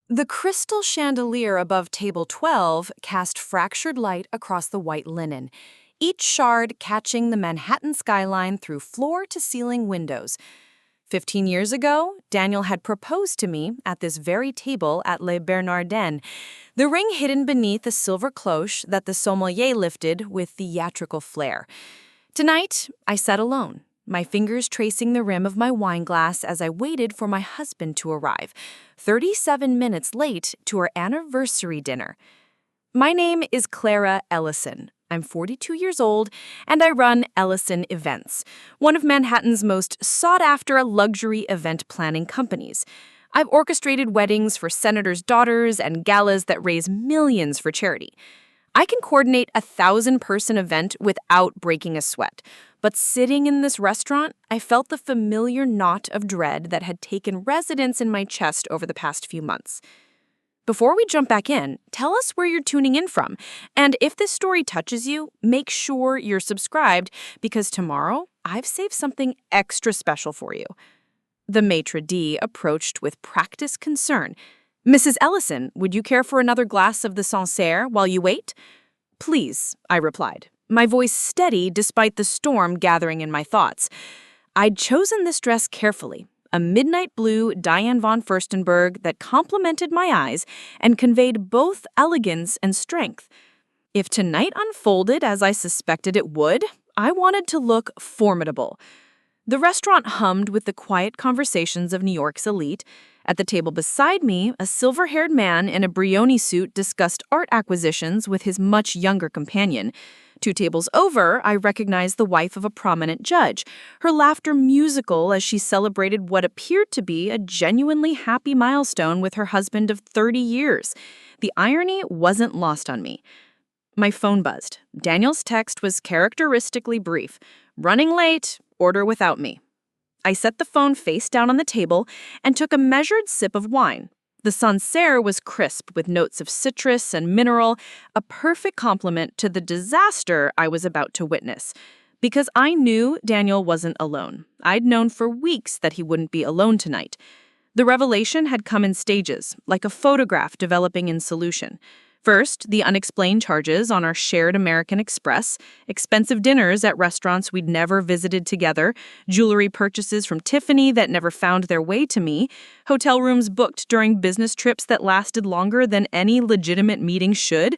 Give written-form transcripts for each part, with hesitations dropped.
The crystal chandelier above table 12 cast fractured light across the white linen, each shard catching the Manhattan skyline through floor-to-ceiling windows. 15 years ago, Daniel had proposed to me at this very table at Le Bernardin, the ring hidden beneath a silver cloche that the sommelier lifted with theatrical flair. Tonight, I sat alone, my fingers tracing the rim of my wine glass as I waited for my husband to arrive, 37 minutes late to our anniversary dinner. My name is Clara Ellison. I'm 42 years old, and I run Ellison Events, one of Manhattan's most sought-after luxury event planning companies. I've orchestrated weddings for senators' daughters and galas that raise millions for charity. I can coordinate a 1,000-person event without breaking a sweat. But sitting in this restaurant, I felt the familiar knot of dread that had taken residence in my chest over the past few months. Before we jump back in, tell us where you're tuning in from. And if this story touches you, make sure you're subscribed because tomorrow I've saved something extra special for you. The maitre d' approached with practiced concern. "Mrs. Ellison, would you care for another glass of the Sancerre while you wait?" "Please," I replied, my voice steady despite the storm gathering in my thoughts. I'd chosen this dress carefully, a midnight blue Diane von Furstenberg that complemented my eyes and conveyed both elegance and strength. If tonight unfolded as I suspected it would, I wanted to look formidable. The restaurant hummed with the quiet conversations of New York's elite. At the table beside me, a silver-haired man in a Brioni suit discussed art acquisitions with his much younger companion. 2 tables over, I recognized the wife of a prominent judge, her laughter musical as she celebrated what appeared to be a genuinely happy milestone with her husband of 30 years. The irony wasn't lost on me. My phone buzzed. Daniel's text was characteristically brief. "Running late, order without me." I set the phone face down on the table and took a measured sip of wine. The Sancerre was crisp with notes of citrus and mineral, a perfect complement to the disaster I was about to witness. Because I knew Daniel wasn't alone. I'd known for weeks that he wouldn't be alone tonight. The revelation had come in stages, like a photograph developing in solution. First, the unexplained charges on our shared American Express, expensive dinners at restaurants we'd never visited together, jewelry purchases from Tiffany that never found their way to me, hotel rooms booked during business trips that lasted longer than any legitimate meeting should.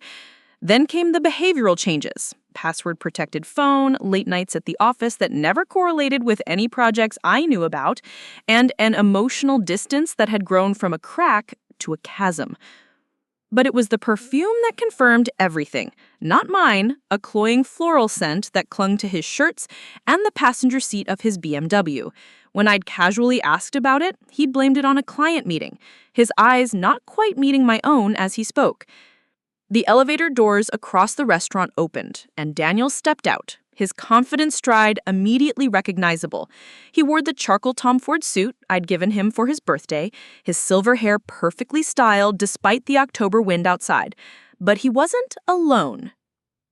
Then came the behavioral changes. Password-protected phone, late nights at the office that never correlated with any projects I knew about, and an emotional distance that had grown from a crack to a chasm. But it was the perfume that confirmed everything. Not mine, a cloying floral scent that clung to his shirts and the passenger seat of his BMW. When I'd casually asked about it, he blamed it on a client meeting, his eyes not quite meeting my own as he spoke. The elevator doors across the restaurant opened, and Daniel stepped out, his confident stride immediately recognizable. He wore the charcoal Tom Ford suit I'd given him for his birthday, his silver hair perfectly styled despite the October wind outside. But he wasn't alone.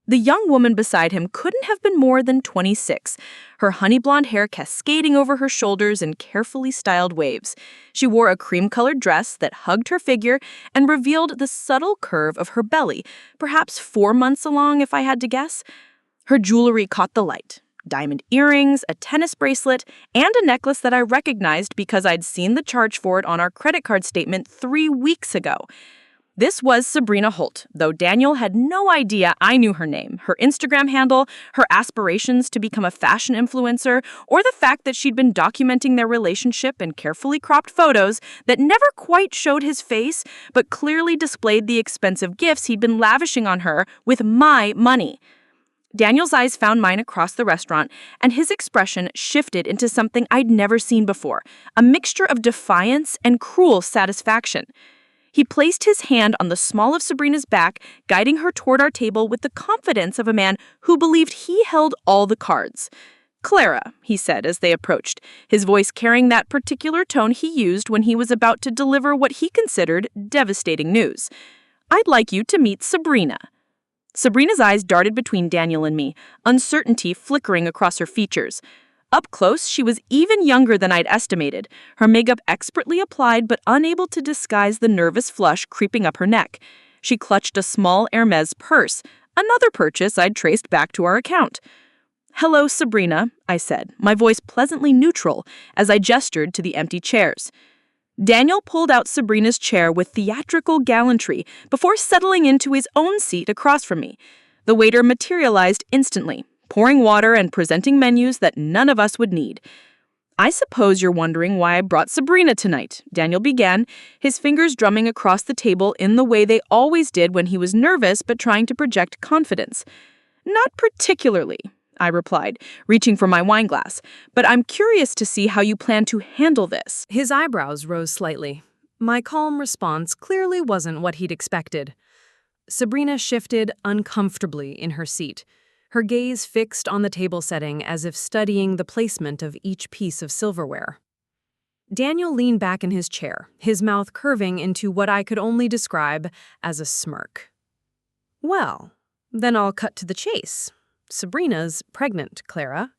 The young woman beside him couldn't have been more than 26, her honey blonde hair cascading over her shoulders in carefully styled waves. She wore a cream-colored dress that hugged her figure and revealed the subtle curve of her belly, perhaps 4 months along if I had to guess. Her jewelry caught the light. Diamond earrings, a tennis bracelet, and a necklace that I recognized because I'd seen the charge for it on our credit card statement 3 weeks ago. This was Sabrina Holt, though Daniel had no idea I knew her name, her Instagram handle, her aspirations to become a fashion influencer, or the fact that she'd been documenting their relationship in carefully cropped photos that never quite showed his face, but clearly displayed the expensive gifts he'd been lavishing on her with my money. Daniel's eyes found mine across the restaurant, and his expression shifted into something I'd never seen before, a mixture of defiance and cruel satisfaction. He placed his hand on the small of Sabrina's back, guiding her toward our table with the confidence of a man who believed he held all the cards. "Clara," he said as they approached, his voice carrying that particular tone he used when he was about to deliver what he considered devastating news. "I'd like you to meet Sabrina." Sabrina's eyes darted between Daniel and me, uncertainty flickering across her features. Up close, she was even younger than I'd estimated, her makeup expertly applied but unable to disguise the nervous flush creeping up her neck. She clutched a small Hermes purse, another purchase I'd traced back to our account. "Hello, Sabrina," I said, my voice pleasantly neutral as I gestured to the empty chairs. Daniel pulled out Sabrina's chair with theatrical gallantry before settling into his own seat across from me. The waiter materialized instantly, pouring water and presenting menus that none of us would need. "I suppose you're wondering why I brought Sabrina tonight," Daniel began, his fingers drumming across the table in the way they always did when he was nervous but trying to project confidence. "Not particularly," I replied, reaching for my wine glass, "but I'm curious to see how you plan to handle this." His eyebrows rose slightly. My calm response clearly wasn't what he'd expected. Sabrina shifted uncomfortably in her seat, her gaze fixed on the table setting as if studying the placement of each piece of silverware. Daniel leaned back in his chair, his mouth curving into what I could only describe as a smirk. "Well, then I'll cut to the chase. Sabrina's pregnant, Clara.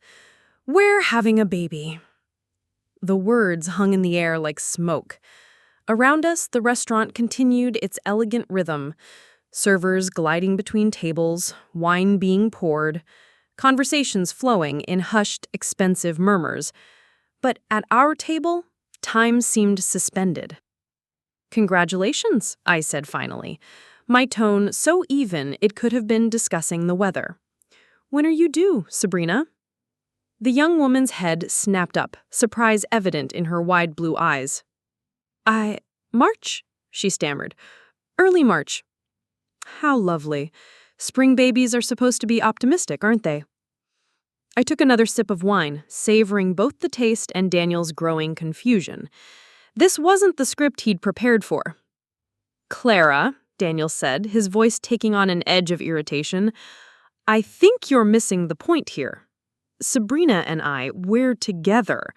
We're having a baby." The words hung in the air like smoke. Around us, the restaurant continued its elegant rhythm, servers gliding between tables, wine being poured, conversations flowing in hushed, expensive murmurs. But at our table, time seemed suspended. "Congratulations," I said finally, my tone so even it could have been discussing the weather. "When are you due, Sabrina?" The young woman's head snapped up, surprise evident in her wide blue eyes. March," she stammered. "Early March." "How lovely. Spring babies are supposed to be optimistic, aren't they?" I took another sip of wine, savoring both the taste and Daniel's growing confusion. This wasn't the script he'd prepared for. "Clara," Daniel said, his voice taking on an edge of irritation, "I think you're missing the point here. Sabrina and we're together.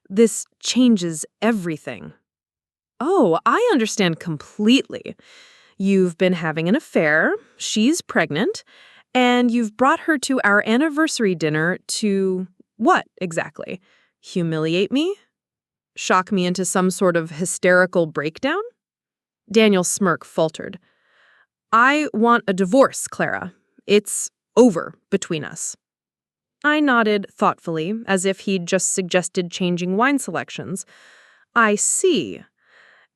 This changes everything." "Oh, I understand completely. You've been having an affair, she's pregnant, and you've brought her to our anniversary dinner to what, exactly? Humiliate me? Shock me into some sort of hysterical breakdown?" Daniel's smirk faltered. "I want a divorce, Clara. It's over between us." I nodded thoughtfully, as if he'd just suggested changing wine selections. "I see.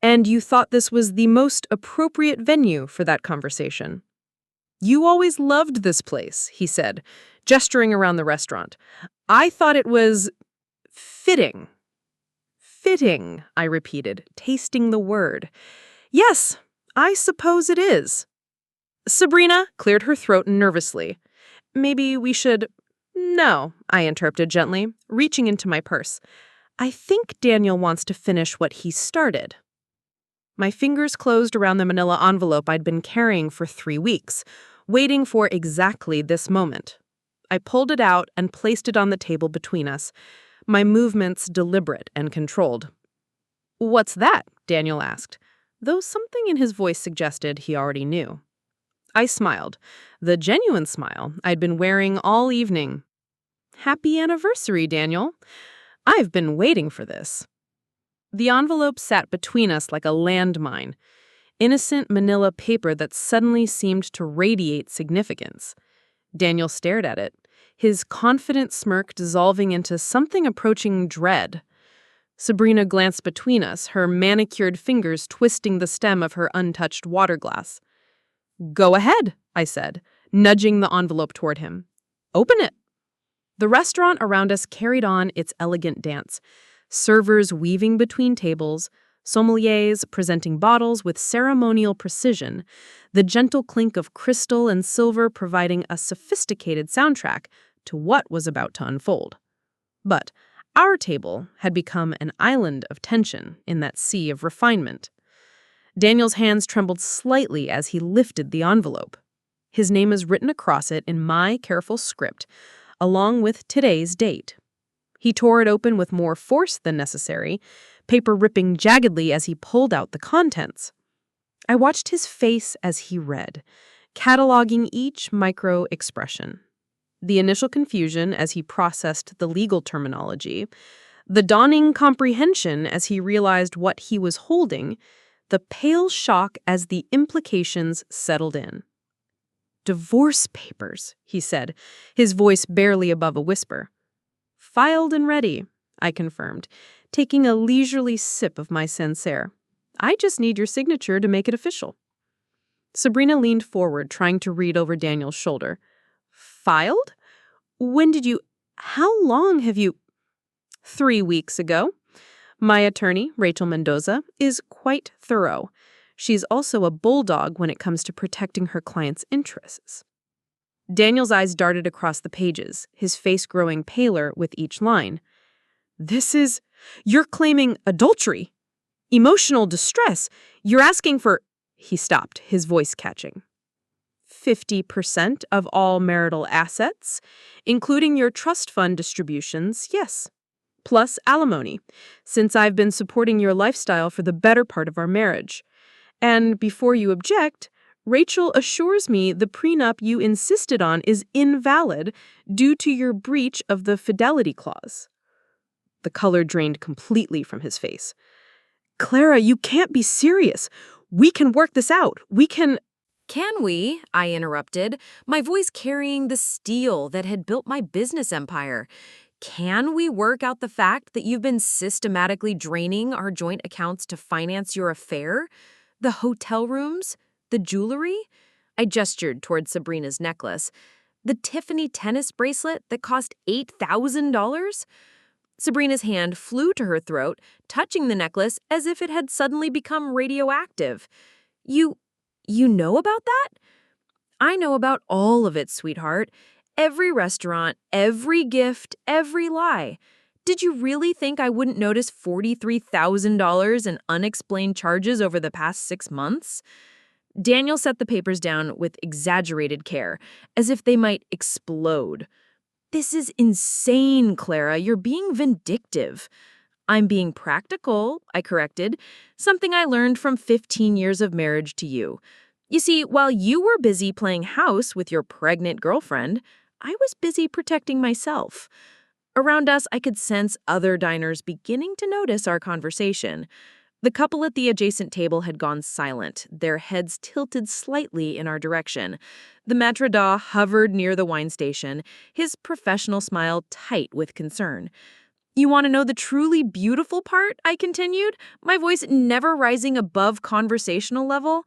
And you thought this was the most appropriate venue for that conversation?" "You always loved this place," he said, gesturing around the restaurant. "I thought it was fitting." "Fitting," I repeated, tasting the word. "Yes, I suppose it is." Sabrina cleared her throat nervously. "Maybe we should—" "No," I interrupted gently, reaching into my purse. "I think Daniel wants to finish what he started." My fingers closed around the manila envelope I'd been carrying for 3 weeks, waiting for exactly this moment. I pulled it out and placed it on the table between us, my movements deliberate and controlled. "What's that?" Daniel asked, though something in his voice suggested he already knew. I smiled, the genuine smile I'd been wearing all evening. "Happy anniversary, Daniel. I've been waiting for this." The envelope sat between us like a landmine, innocent manila paper that suddenly seemed to radiate significance. Daniel stared at it, his confident smirk dissolving into something approaching dread. Sabrina glanced between us, her manicured fingers twisting the stem of her untouched water glass. "Go ahead," I said, nudging the envelope toward him. "Open it." The restaurant around us carried on its elegant dance, servers weaving between tables, sommeliers presenting bottles with ceremonial precision, the gentle clink of crystal and silver providing a sophisticated soundtrack to what was about to unfold. But our table had become an island of tension in that sea of refinement. Daniel's hands trembled slightly as he lifted the envelope. His name is written across it in my careful script, along with today's date. He tore it open with more force than necessary, paper ripping jaggedly as he pulled out the contents. I watched his face as he read, cataloging each micro-expression. the initial confusion as he processed the legal terminology, the dawning comprehension as he realized what he was holding, the pale shock as the implications settled in. "Divorce papers," he said, his voice barely above a whisper. "Filed and ready," I confirmed, taking a leisurely sip of my Sancerre. "I just need your signature to make it official." Sabrina leaned forward, trying to read over Daniel's shoulder. "Filed? When did you— How long have you— 3 weeks ago. My attorney, Rachel Mendoza, is quite thorough. She's also a bulldog when it comes to protecting her client's interests." Daniel's eyes darted across the pages, his face growing paler with each line. You're claiming adultery, emotional distress. You're asking for— He stopped, his voice catching. 50% of all marital assets, including your trust fund distributions, yes. Plus alimony, since I've been supporting your lifestyle for the better part of our marriage. And before you object, Rachel assures me the prenup you insisted on is invalid due to your breach of the fidelity clause. The color drained completely from his face. "Clara, you can't be serious. We can work this out. We can—" Can we? I interrupted, my voice carrying the steel that had built my business empire. Can we work out the fact that you've been systematically draining our joint accounts to finance your affair? The hotel rooms? The jewelry? I gestured toward Sabrina's necklace. The Tiffany tennis bracelet that cost $8,000? Sabrina's hand flew to her throat, touching the necklace as if it had suddenly become radioactive. You know about that? I know about all of it, sweetheart. Every restaurant, every gift, every lie. Did you really think I wouldn't notice $43,000 in unexplained charges over the past 6 months? Daniel set the papers down with exaggerated care, as if they might explode. "This is insane, Clara. You're being vindictive." "I'm being practical," I corrected, "something I learned from 15 years of marriage to you. You see, while you were busy playing house with your pregnant girlfriend, I was busy protecting myself." Around us, I could sense other diners beginning to notice our conversation. The couple at the adjacent table had gone silent, their heads tilted slightly in our direction. The maître d'eau hovered near the wine station, his professional smile tight with concern. "You want to know the truly beautiful part?" I continued, my voice never rising above conversational level.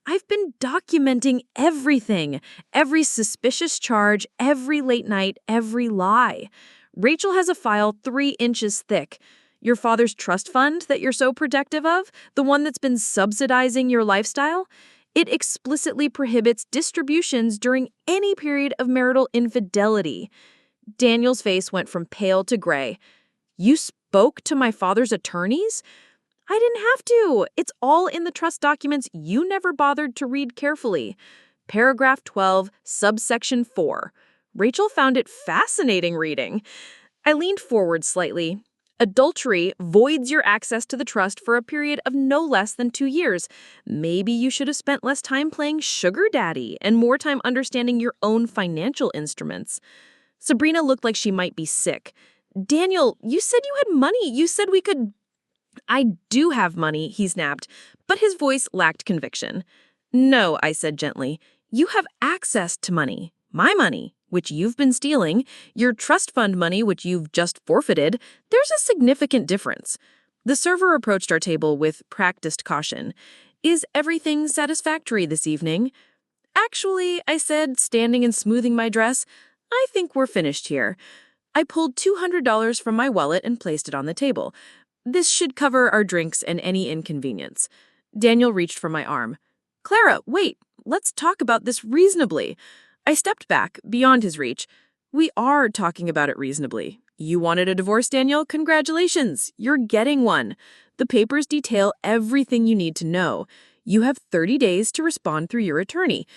"I've been documenting everything, every suspicious charge, every late night, every lie. Rachel has a file 3 inches thick. Your father's trust fund that you're so protective of, the one that's been subsidizing your lifestyle, it explicitly prohibits distributions during any period of marital infidelity." Daniel's face went from pale to gray. "You spoke to my father's attorneys?" "I didn't have to. It's all in the trust documents you never bothered to read carefully. Paragraph 12, subsection 4. Rachel found it fascinating reading." I leaned forward slightly. "Adultery voids your access to the trust for a period of no less than 2 years. Maybe you should have spent less time playing sugar daddy and more time understanding your own financial instruments." Sabrina looked like she might be sick. "Daniel, you said you had money. You said we could—" "I do have money," he snapped, but his voice lacked conviction. "No," I said gently. "You have access to money. My money, which you've been stealing, your trust fund money, which you've just forfeited. There's a significant difference." The server approached our table with practiced caution. "Is everything satisfactory this evening?" "Actually," I said, standing and smoothing my dress, "I think we're finished here." I pulled $200 from my wallet and placed it on the table. "This should cover our drinks and any inconvenience." Daniel reached for my arm. "Clara, wait, let's talk about this reasonably." I stepped back, beyond his reach. "We are talking about it reasonably. You wanted a divorce, Daniel? Congratulations, you're getting one. The papers detail everything you need to know. You have 30 days to respond through your attorney.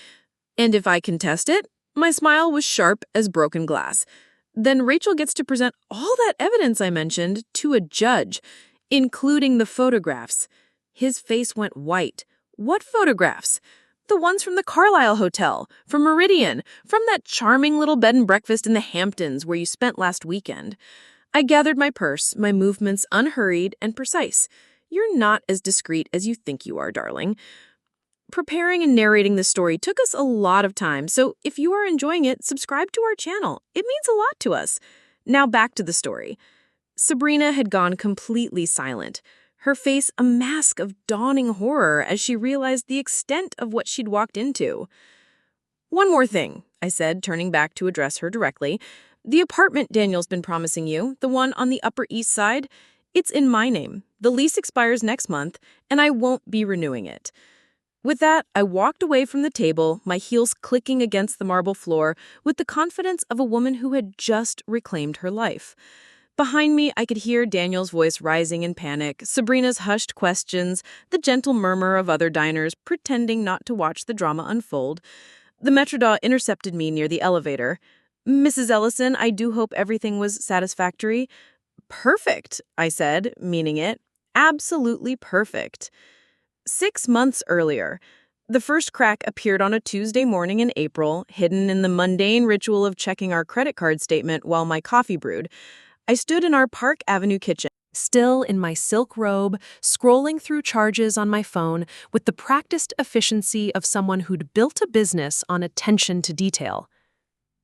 And if I contest it?" My smile was sharp as broken glass. "Then Rachel gets to present all that evidence I mentioned to a judge, including the photographs." His face went white. "What photographs?" the ones from the Carlisle Hotel, from Meridian, from that charming little bed and breakfast in the Hamptons where you spent last weekend. I gathered my purse, my movements unhurried and precise. You're not as discreet as you think you are, darling. Preparing and narrating this story took us a lot of time, so if you are enjoying it, subscribe to our channel. It means a lot to us. Now back to the story. Sabrina had gone completely silent, her face a mask of dawning horror as she realized the extent of what she'd walked into. "One more thing," I said, turning back to address her directly. "The apartment Daniel's been promising you, the one on the Upper East Side, it's in my name. The lease expires next month, and I won't be renewing it." With that, I walked away from the table, my heels clicking against the marble floor, with the confidence of a woman who had just reclaimed her life. Behind me, I could hear Daniel's voice rising in panic, Sabrina's hushed questions, the gentle murmur of other diners pretending not to watch the drama unfold. The maître intercepted me near the elevator. "Mrs. Ellison, I do hope everything was satisfactory." "Perfect," I said, meaning it. "Absolutely perfect." 6 months earlier, the first crack appeared on a Tuesday morning in April, hidden in the mundane ritual of checking our credit card statement while my coffee brewed. I stood in our Park Avenue kitchen, Still in my silk robe, scrolling through charges on my phone with the practiced efficiency of someone who'd built a business on attention to detail.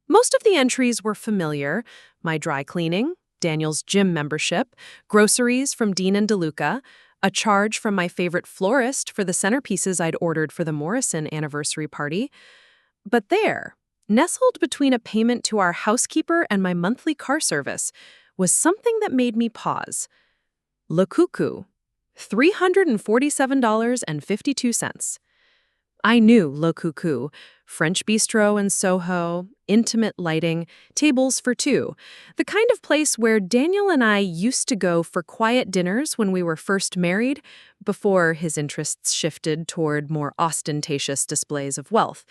Most of the entries were familiar: my dry cleaning, Daniel's gym membership, groceries from Dean and DeLuca, a charge from my favorite florist for the centerpieces I'd ordered for the Morrison anniversary party. But there, nestled between a payment to our housekeeper and my monthly car service, was something that made me pause. Le Coucou, $347.52. I knew Le Coucou, French bistro in Soho, intimate lighting, tables for two, the kind of place where Daniel and I used to go for quiet dinners when we were first married, before his interests shifted toward more ostentatious displays of wealth.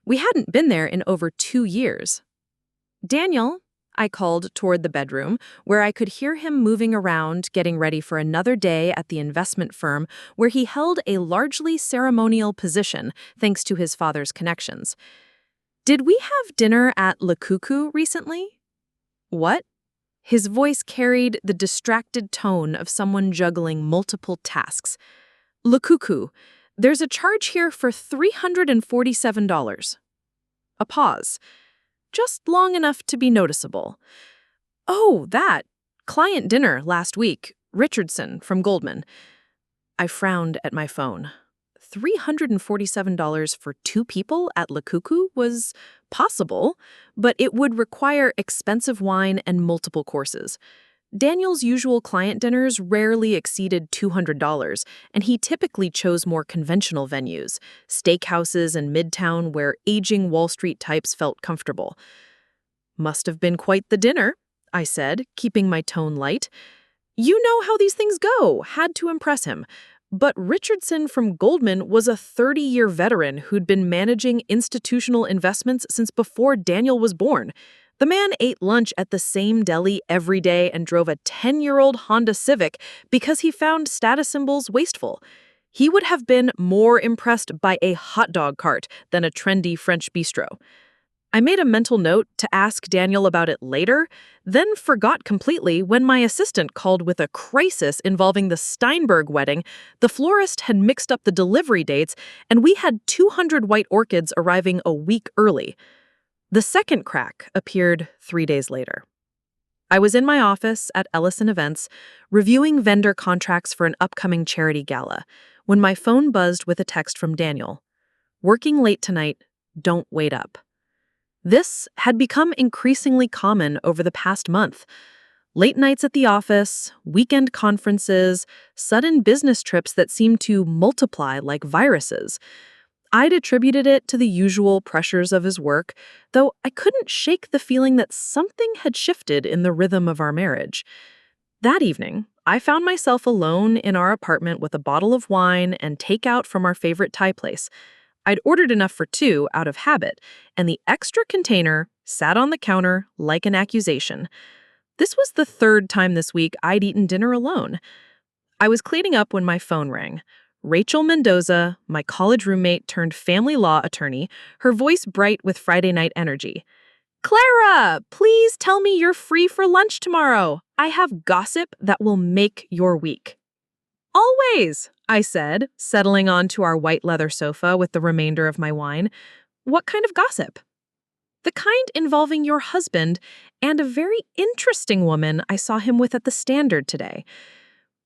We hadn't been there in over 2 years. "Daniel," I called toward the bedroom, where I could hear him moving around, getting ready for another day at the investment firm where he held a largely ceremonial position thanks to his father's connections. "Did we have dinner at Le Coucou recently?" "What?" His voice carried the distracted tone of someone juggling multiple tasks. "Le Coucou, there's a charge here for $347. A pause. Just long enough to be noticeable. "Oh, that. Client dinner last week. Richardson from Goldman." I frowned at my phone. $347 for 2 people at Le Coucou was possible, but it would require expensive wine and multiple courses. Daniel's usual client dinners rarely exceeded $200, and he typically chose more conventional venues, steakhouses in Midtown where aging Wall Street types felt comfortable. "Must have been quite the dinner," I said, keeping my tone light. "You know how these things go," had to impress him. But Richardson from Goldman was a 30-year veteran who'd been managing institutional investments since before Daniel was born. The man ate lunch at the same deli every day and drove a 10-year-old Honda Civic because he found status symbols wasteful. He would have been more impressed by a hot dog cart than a trendy French bistro. I made a mental note to ask Daniel about it later, then forgot completely when my assistant called with a crisis involving the Steinberg wedding. The florist had mixed up the delivery dates, and we had 200 white orchids arriving a week early. The second crack appeared 3 days later. I was in my office at Ellison Events, reviewing vendor contracts for an upcoming charity gala, when my phone buzzed with a text from Daniel. "Working late tonight, don't wait up." This had become increasingly common over the past month. Late nights at the office, weekend conferences, sudden business trips that seemed to multiply like viruses. I'd attributed it to the usual pressures of his work, though I couldn't shake the feeling that something had shifted in the rhythm of our marriage. That evening, I found myself alone in our apartment with a bottle of wine and takeout from our favorite Thai place. I'd ordered enough for 2 out of habit, and the extra container sat on the counter like an accusation. This was the 3rd time this week I'd eaten dinner alone. I was cleaning up when my phone rang. Rachel Mendoza, my college roommate turned family law attorney, her voice bright with Friday night energy. Clara, please tell me you're free for lunch tomorrow. I have gossip that will make your week. Always, I said, settling onto our white leather sofa with the remainder of my wine. What kind of gossip? The kind involving your husband and a very interesting woman I saw him with at the Standard today.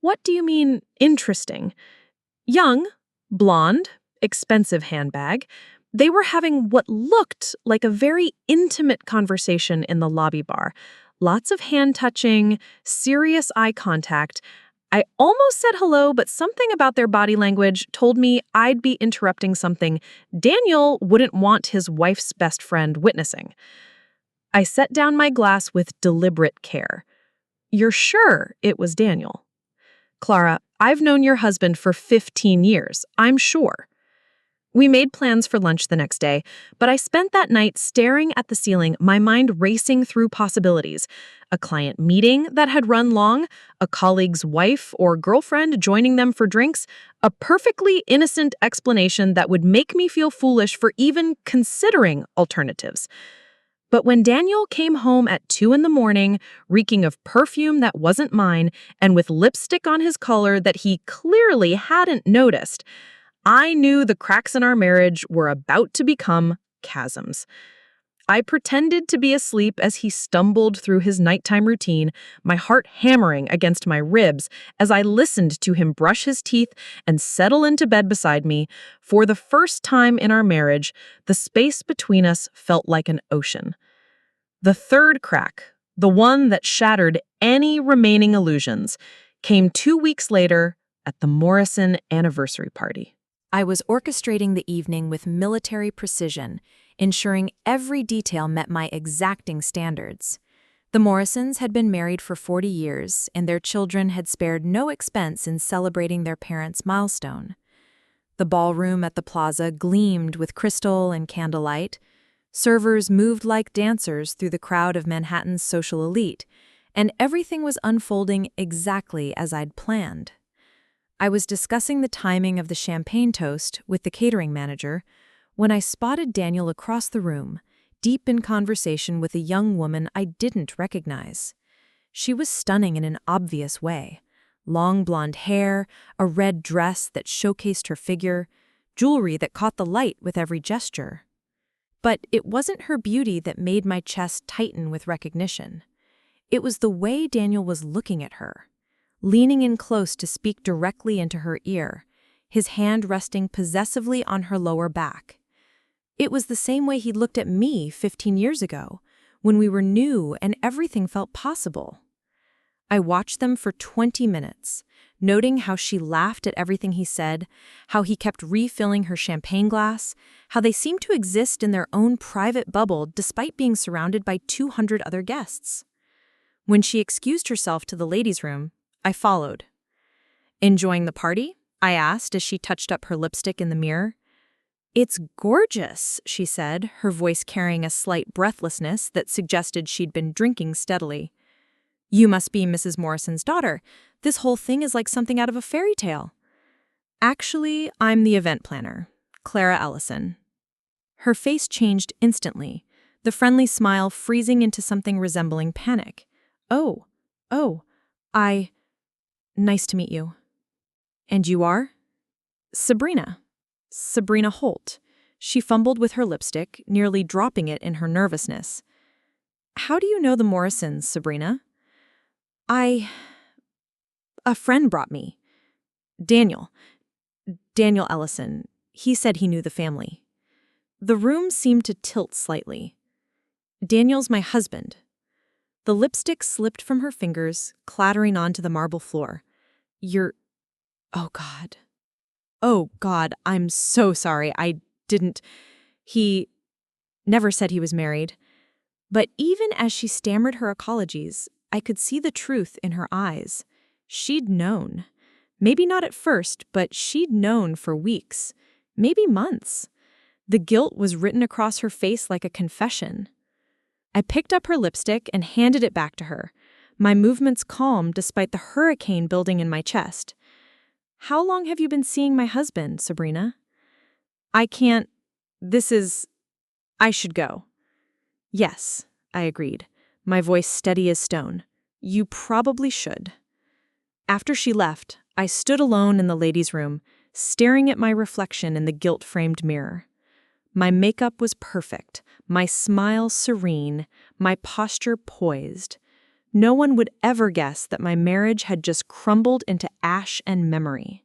What do you mean, interesting? Young, blonde, expensive handbag. They were having what looked like a very intimate conversation in the lobby bar. Lots of hand-touching, serious eye contact. I almost said hello, but something about their body language told me I'd be interrupting something Daniel wouldn't want his wife's best friend witnessing. I set down my glass with deliberate care. You're sure it was Daniel? Clara, I've known your husband for 15 years, I'm sure. We made plans for lunch the next day, but I spent that night staring at the ceiling, my mind racing through possibilities. A client meeting that had run long, a colleague's wife or girlfriend joining them for drinks, a perfectly innocent explanation that would make me feel foolish for even considering alternatives. But when Daniel came home at 2 a.m, reeking of perfume that wasn't mine and with lipstick on his collar that he clearly hadn't noticed, I knew the cracks in our marriage were about to become chasms. I pretended to be asleep as he stumbled through his nighttime routine, my heart hammering against my ribs as I listened to him brush his teeth and settle into bed beside me. For the first time in our marriage, the space between us felt like an ocean. The third crack, the one that shattered any remaining illusions, came 2 weeks later at the Morrison anniversary party. I was orchestrating the evening with military precision, ensuring every detail met my exacting standards. The Morrisons had been married for 40 years, and their children had spared no expense in celebrating their parents' milestone. The ballroom at the plaza gleamed with crystal and candlelight. Servers moved like dancers through the crowd of Manhattan's social elite, and everything was unfolding exactly as I'd planned. I was discussing the timing of the champagne toast with the catering manager when I spotted Daniel across the room, deep in conversation with a young woman I didn't recognize. She was stunning in an obvious way. Long blonde hair, a red dress that showcased her figure, jewelry that caught the light with every gesture. But it wasn't her beauty that made my chest tighten with recognition. It was the way Daniel was looking at her, leaning in close to speak directly into her ear, his hand resting possessively on her lower back. It was the same way he'd looked at me 15 years ago, when we were new and everything felt possible. I watched them for 20 minutes, noting how she laughed at everything he said, how he kept refilling her champagne glass, how they seemed to exist in their own private bubble despite being surrounded by 200 other guests. When she excused herself to the ladies' room, I followed. Enjoying the party? I asked as she touched up her lipstick in the mirror. It's gorgeous, she said, her voice carrying a slight breathlessness that suggested she'd been drinking steadily. You must be Mrs. Morrison's daughter. This whole thing is like something out of a fairy tale. Actually, I'm the event planner, Clara Ellison. Her face changed instantly, the friendly smile freezing into something resembling panic. Oh, nice to meet you. And you are? Sabrina Holt. She fumbled with her lipstick, nearly dropping it in her nervousness. How do you know the Morrisons, Sabrina? A friend brought me. Daniel Ellison. He said he knew the family. The room seemed to tilt slightly. Daniel's my husband. The lipstick slipped from her fingers, clattering onto the marble floor. Oh God, I'm so sorry. He never said he was married. But even as she stammered her apologies, I could see the truth in her eyes. She'd known. Maybe not at first, but she'd known for weeks, maybe months. The guilt was written across her face like a confession. I picked up her lipstick and handed it back to her, my movements calm despite the hurricane building in my chest. How long have you been seeing my husband, Sabrina? I can't. I should go. Yes, I agreed, my voice steady as stone. You probably should. After she left, I stood alone in the ladies' room, staring at my reflection in the gilt-framed mirror. My makeup was perfect, my smile serene, my posture poised. No one would ever guess that my marriage had just crumbled into ash and memory.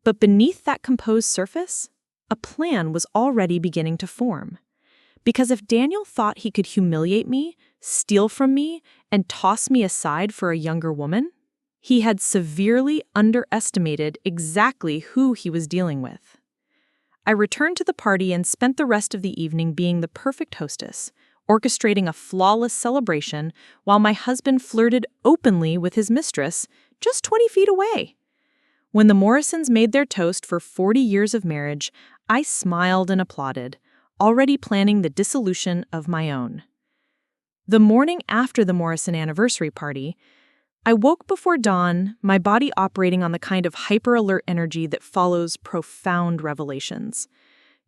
But beneath that composed surface, a plan was already beginning to form. Because if Daniel thought he could humiliate me, steal from me, and toss me aside for a younger woman, he had severely underestimated exactly who he was dealing with. I returned to the party and spent the rest of the evening being the perfect hostess, orchestrating a flawless celebration while my husband flirted openly with his mistress just 20 feet away. When the Morrisons made their toast for 40 years of marriage, I smiled and applauded, already planning the dissolution of my own. The morning after the Morrison anniversary party, I woke before dawn, my body operating on the kind of hyper-alert energy that follows profound revelations.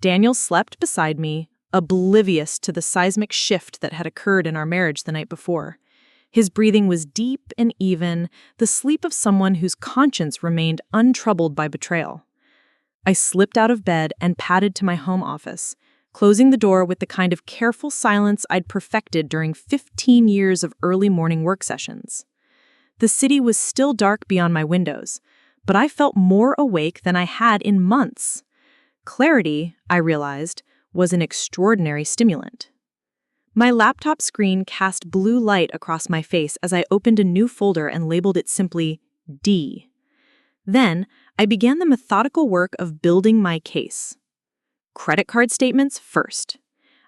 Daniel slept beside me, oblivious to the seismic shift that had occurred in our marriage the night before. His breathing was deep and even, the sleep of someone whose conscience remained untroubled by betrayal. I slipped out of bed and padded to my home office, closing the door with the kind of careful silence I'd perfected during 15 years of early morning work sessions. The city was still dark beyond my windows, but I felt more awake than I had in months. Clarity, I realized, was an extraordinary stimulant. My laptop screen cast blue light across my face as I opened a new folder and labeled it simply D. Then, I began the methodical work of building my case. Credit card statements first.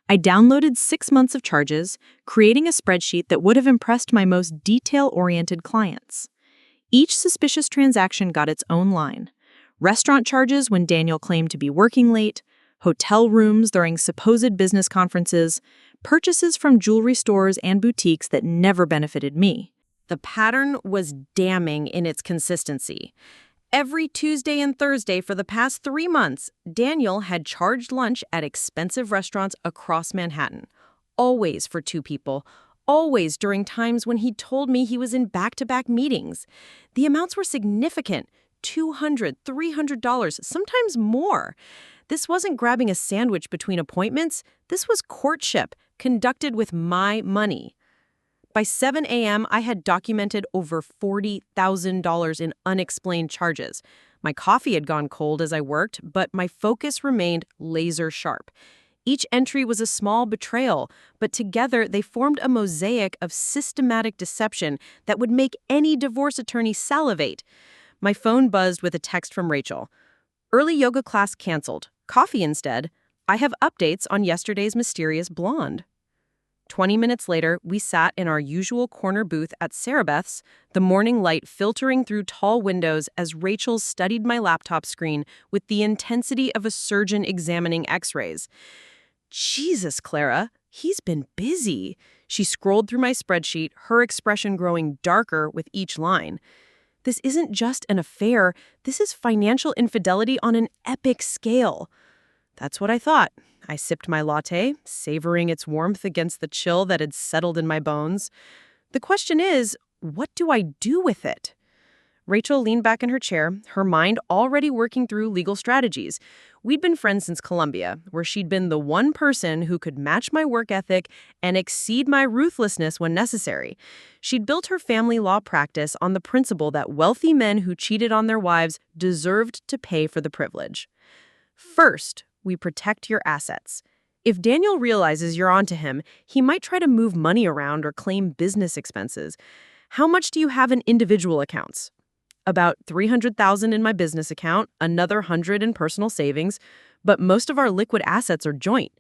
I downloaded 6 months of charges, creating a spreadsheet that would have impressed my most detail-oriented clients. Each suspicious transaction got its own line. Restaurant charges when Daniel claimed to be working late, hotel rooms during supposed business conferences, purchases from jewelry stores and boutiques that never benefited me. The pattern was damning in its consistency. Every Tuesday and Thursday for the past 3 months, Daniel had charged lunch at expensive restaurants across Manhattan. Always for 2 people. Always during times when he told me he was in back-to-back meetings. The amounts were significant. $200, $300, sometimes more. This wasn't grabbing a sandwich between appointments. This was courtship, conducted with my money. By 7 a.m., I had documented over $40,000 in unexplained charges. My coffee had gone cold as I worked, but my focus remained laser sharp. Each entry was a small betrayal, but together they formed a mosaic of systematic deception that would make any divorce attorney salivate. My phone buzzed with a text from Rachel. Early yoga class canceled. Coffee instead. I have updates on yesterday's mysterious blonde. 20 minutes later, we sat in our usual corner booth at Sarabeth's, the morning light filtering through tall windows as Rachel studied my laptop screen with the intensity of a surgeon examining x-rays. Jesus, Clara, he's been busy. She scrolled through my spreadsheet, her expression growing darker with each line. This isn't just an affair, this is financial infidelity on an epic scale. That's what I thought. I sipped my latte, savoring its warmth against the chill that had settled in my bones. The question is, what do I do with it? Rachel leaned back in her chair, her mind already working through legal strategies. We'd been friends since Columbia, where she'd been the one person who could match my work ethic and exceed my ruthlessness when necessary. She'd built her family law practice on the principle that wealthy men who cheated on their wives deserved to pay for the privilege. First, we protect your assets. If Daniel realizes you're onto him, he might try to move money around or claim business expenses. How much do you have in individual accounts? About $300,000 in my business account, another $100 in personal savings, but most of our liquid assets are joint.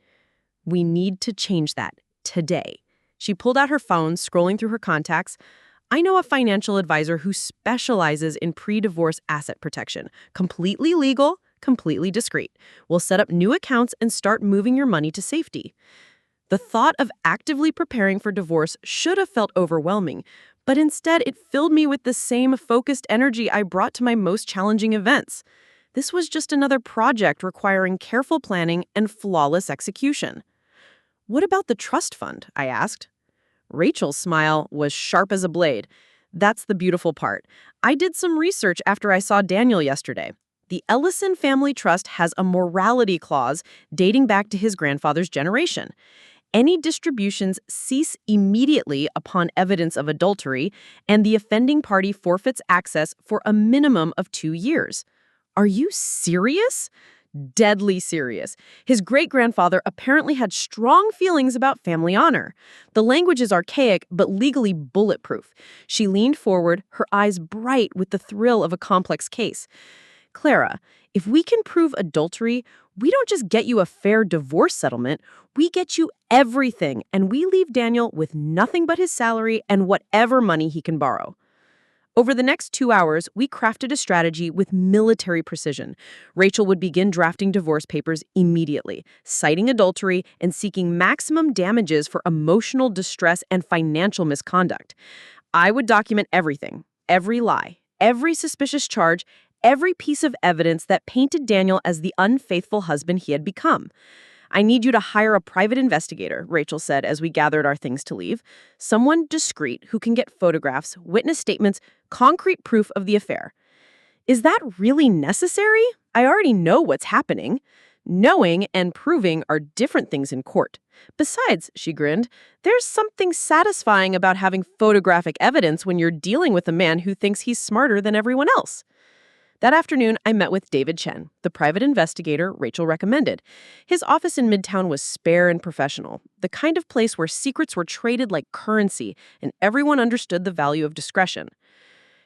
We need to change that today. She pulled out her phone, scrolling through her contacts. I know a financial advisor who specializes in pre-divorce asset protection, completely legal, completely discreet. We'll set up new accounts and start moving your money to safety. The thought of actively preparing for divorce should have felt overwhelming, but instead it filled me with the same focused energy I brought to my most challenging events. This was just another project requiring careful planning and flawless execution. "What about the trust fund?" I asked. Rachel's smile was sharp as a blade. "That's the beautiful part. I did some research after I saw Daniel yesterday. The Ellison Family Trust has a morality clause dating back to his grandfather's generation. Any distributions cease immediately upon evidence of adultery, and the offending party forfeits access for a minimum of 2 years." Are you serious? Deadly serious. His great-grandfather apparently had strong feelings about family honor. The language is archaic, but legally bulletproof. She leaned forward, her eyes bright with the thrill of a complex case. "Clara, if we can prove adultery, we don't just get you a fair divorce settlement, we get you everything, and we leave Daniel with nothing but his salary and whatever money he can borrow." Over the next 2 hours, we crafted a strategy with military precision. Rachel would begin drafting divorce papers immediately, citing adultery and seeking maximum damages for emotional distress and financial misconduct. I would document everything, every lie, every suspicious charge, every piece of evidence that painted Daniel as the unfaithful husband he had become. "I need you to hire a private investigator," Rachel said as we gathered our things to leave. "Someone discreet who can get photographs, witness statements, concrete proof of the affair." "Is that really necessary? I already know what's happening." "Knowing and proving are different things in court. Besides," she grinned, "there's something satisfying about having photographic evidence when you're dealing with a man who thinks he's smarter than everyone else." That afternoon, I met with David Chen, the private investigator Rachel recommended. His office in Midtown was spare and professional, the kind of place where secrets were traded like currency and everyone understood the value of discretion.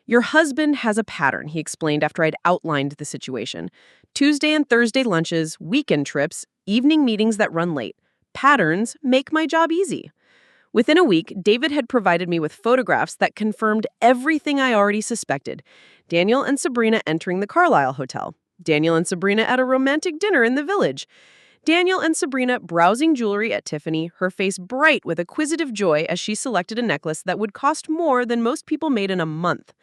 "Your husband has a pattern," he explained after I'd outlined the situation. "Tuesday and Thursday lunches, weekend trips, evening meetings that run late. Patterns make my job easy." Within a week, David had provided me with photographs that confirmed everything I already suspected. Daniel and Sabrina entering the Carlisle Hotel. Daniel and Sabrina at a romantic dinner in the Village. Daniel and Sabrina browsing jewelry at Tiffany, her face bright with acquisitive joy as she selected a necklace that would cost more than most people made in a month.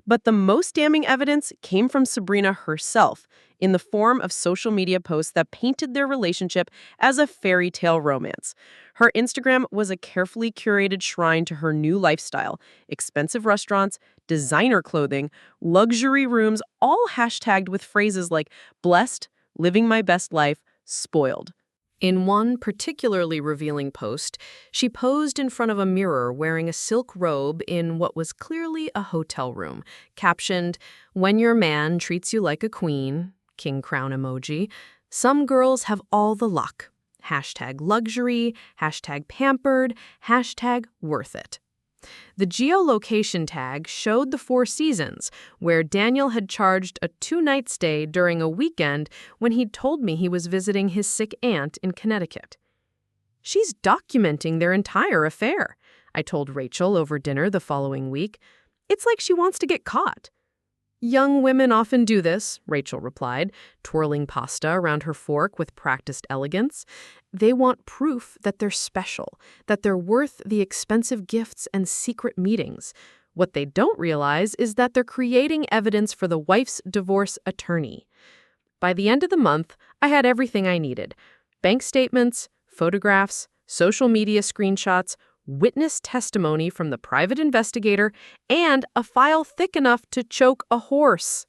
But the most damning evidence came from Sabrina herself, in the form of social media posts that painted their relationship as a fairy tale romance. Her Instagram was a carefully curated shrine to her new lifestyle: expensive restaurants, designer clothing, luxury rooms, all hashtagged with phrases like blessed, living my best life, spoiled. In one particularly revealing post, she posed in front of a mirror wearing a silk robe in what was clearly a hotel room, captioned, "When your man treats you like a queen," king crown emoji, "some girls have all the luck. Hashtag luxury, hashtag pampered, hashtag worth it." The geolocation tag showed the Four Seasons, where Daniel had charged a 2-night stay during a weekend when he'd told me he was visiting his sick aunt in Connecticut. "She's documenting their entire affair," I told Rachel over dinner the following week. "It's like she wants to get caught." "Young women often do this," Rachel replied, twirling pasta around her fork with practiced elegance. "They want proof that they're special, that they're worth the expensive gifts and secret meetings. What they don't realize is that they're creating evidence for the wife's divorce attorney." By the end of the month, I had everything I needed: bank statements, photographs, social media screenshots, witness testimony from the private investigator, and a file thick enough to choke a horse.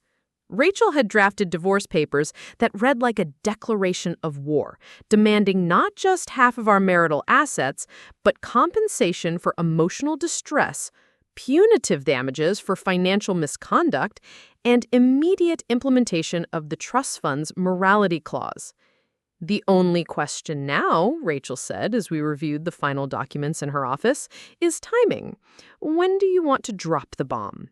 Rachel had drafted divorce papers that read like a declaration of war, demanding not just half of our marital assets, but compensation for emotional distress, punitive damages for financial misconduct, and immediate implementation of the trust fund's morality clause. "The only question now," Rachel said as we reviewed the final documents in her office, "is timing. When do you want to drop the bomb?"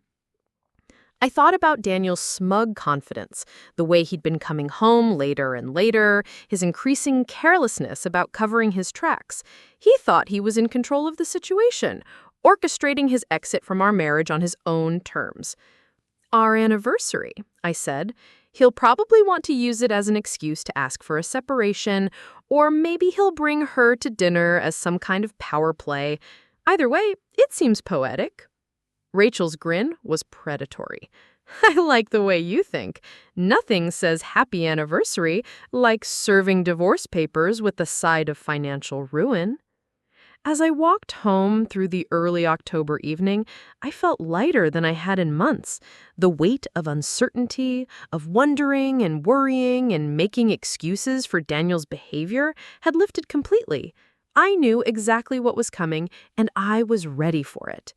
I thought about Daniel's smug confidence, the way he'd been coming home later and later, his increasing carelessness about covering his tracks. He thought he was in control of the situation, orchestrating his exit from our marriage on his own terms. "Our anniversary," I said. "He'll probably want to use it as an excuse to ask for a separation, or maybe he'll bring her to dinner as some kind of power play. Either way, it seems poetic." Rachel's grin was predatory. I like the way you think. Nothing says happy anniversary like serving divorce papers with a side of financial ruin. As I walked home through the early October evening, I felt lighter than I had in months. The weight of uncertainty, of wondering and worrying and making excuses for Daniel's behavior had lifted completely. I knew exactly what was coming, and I was ready for it.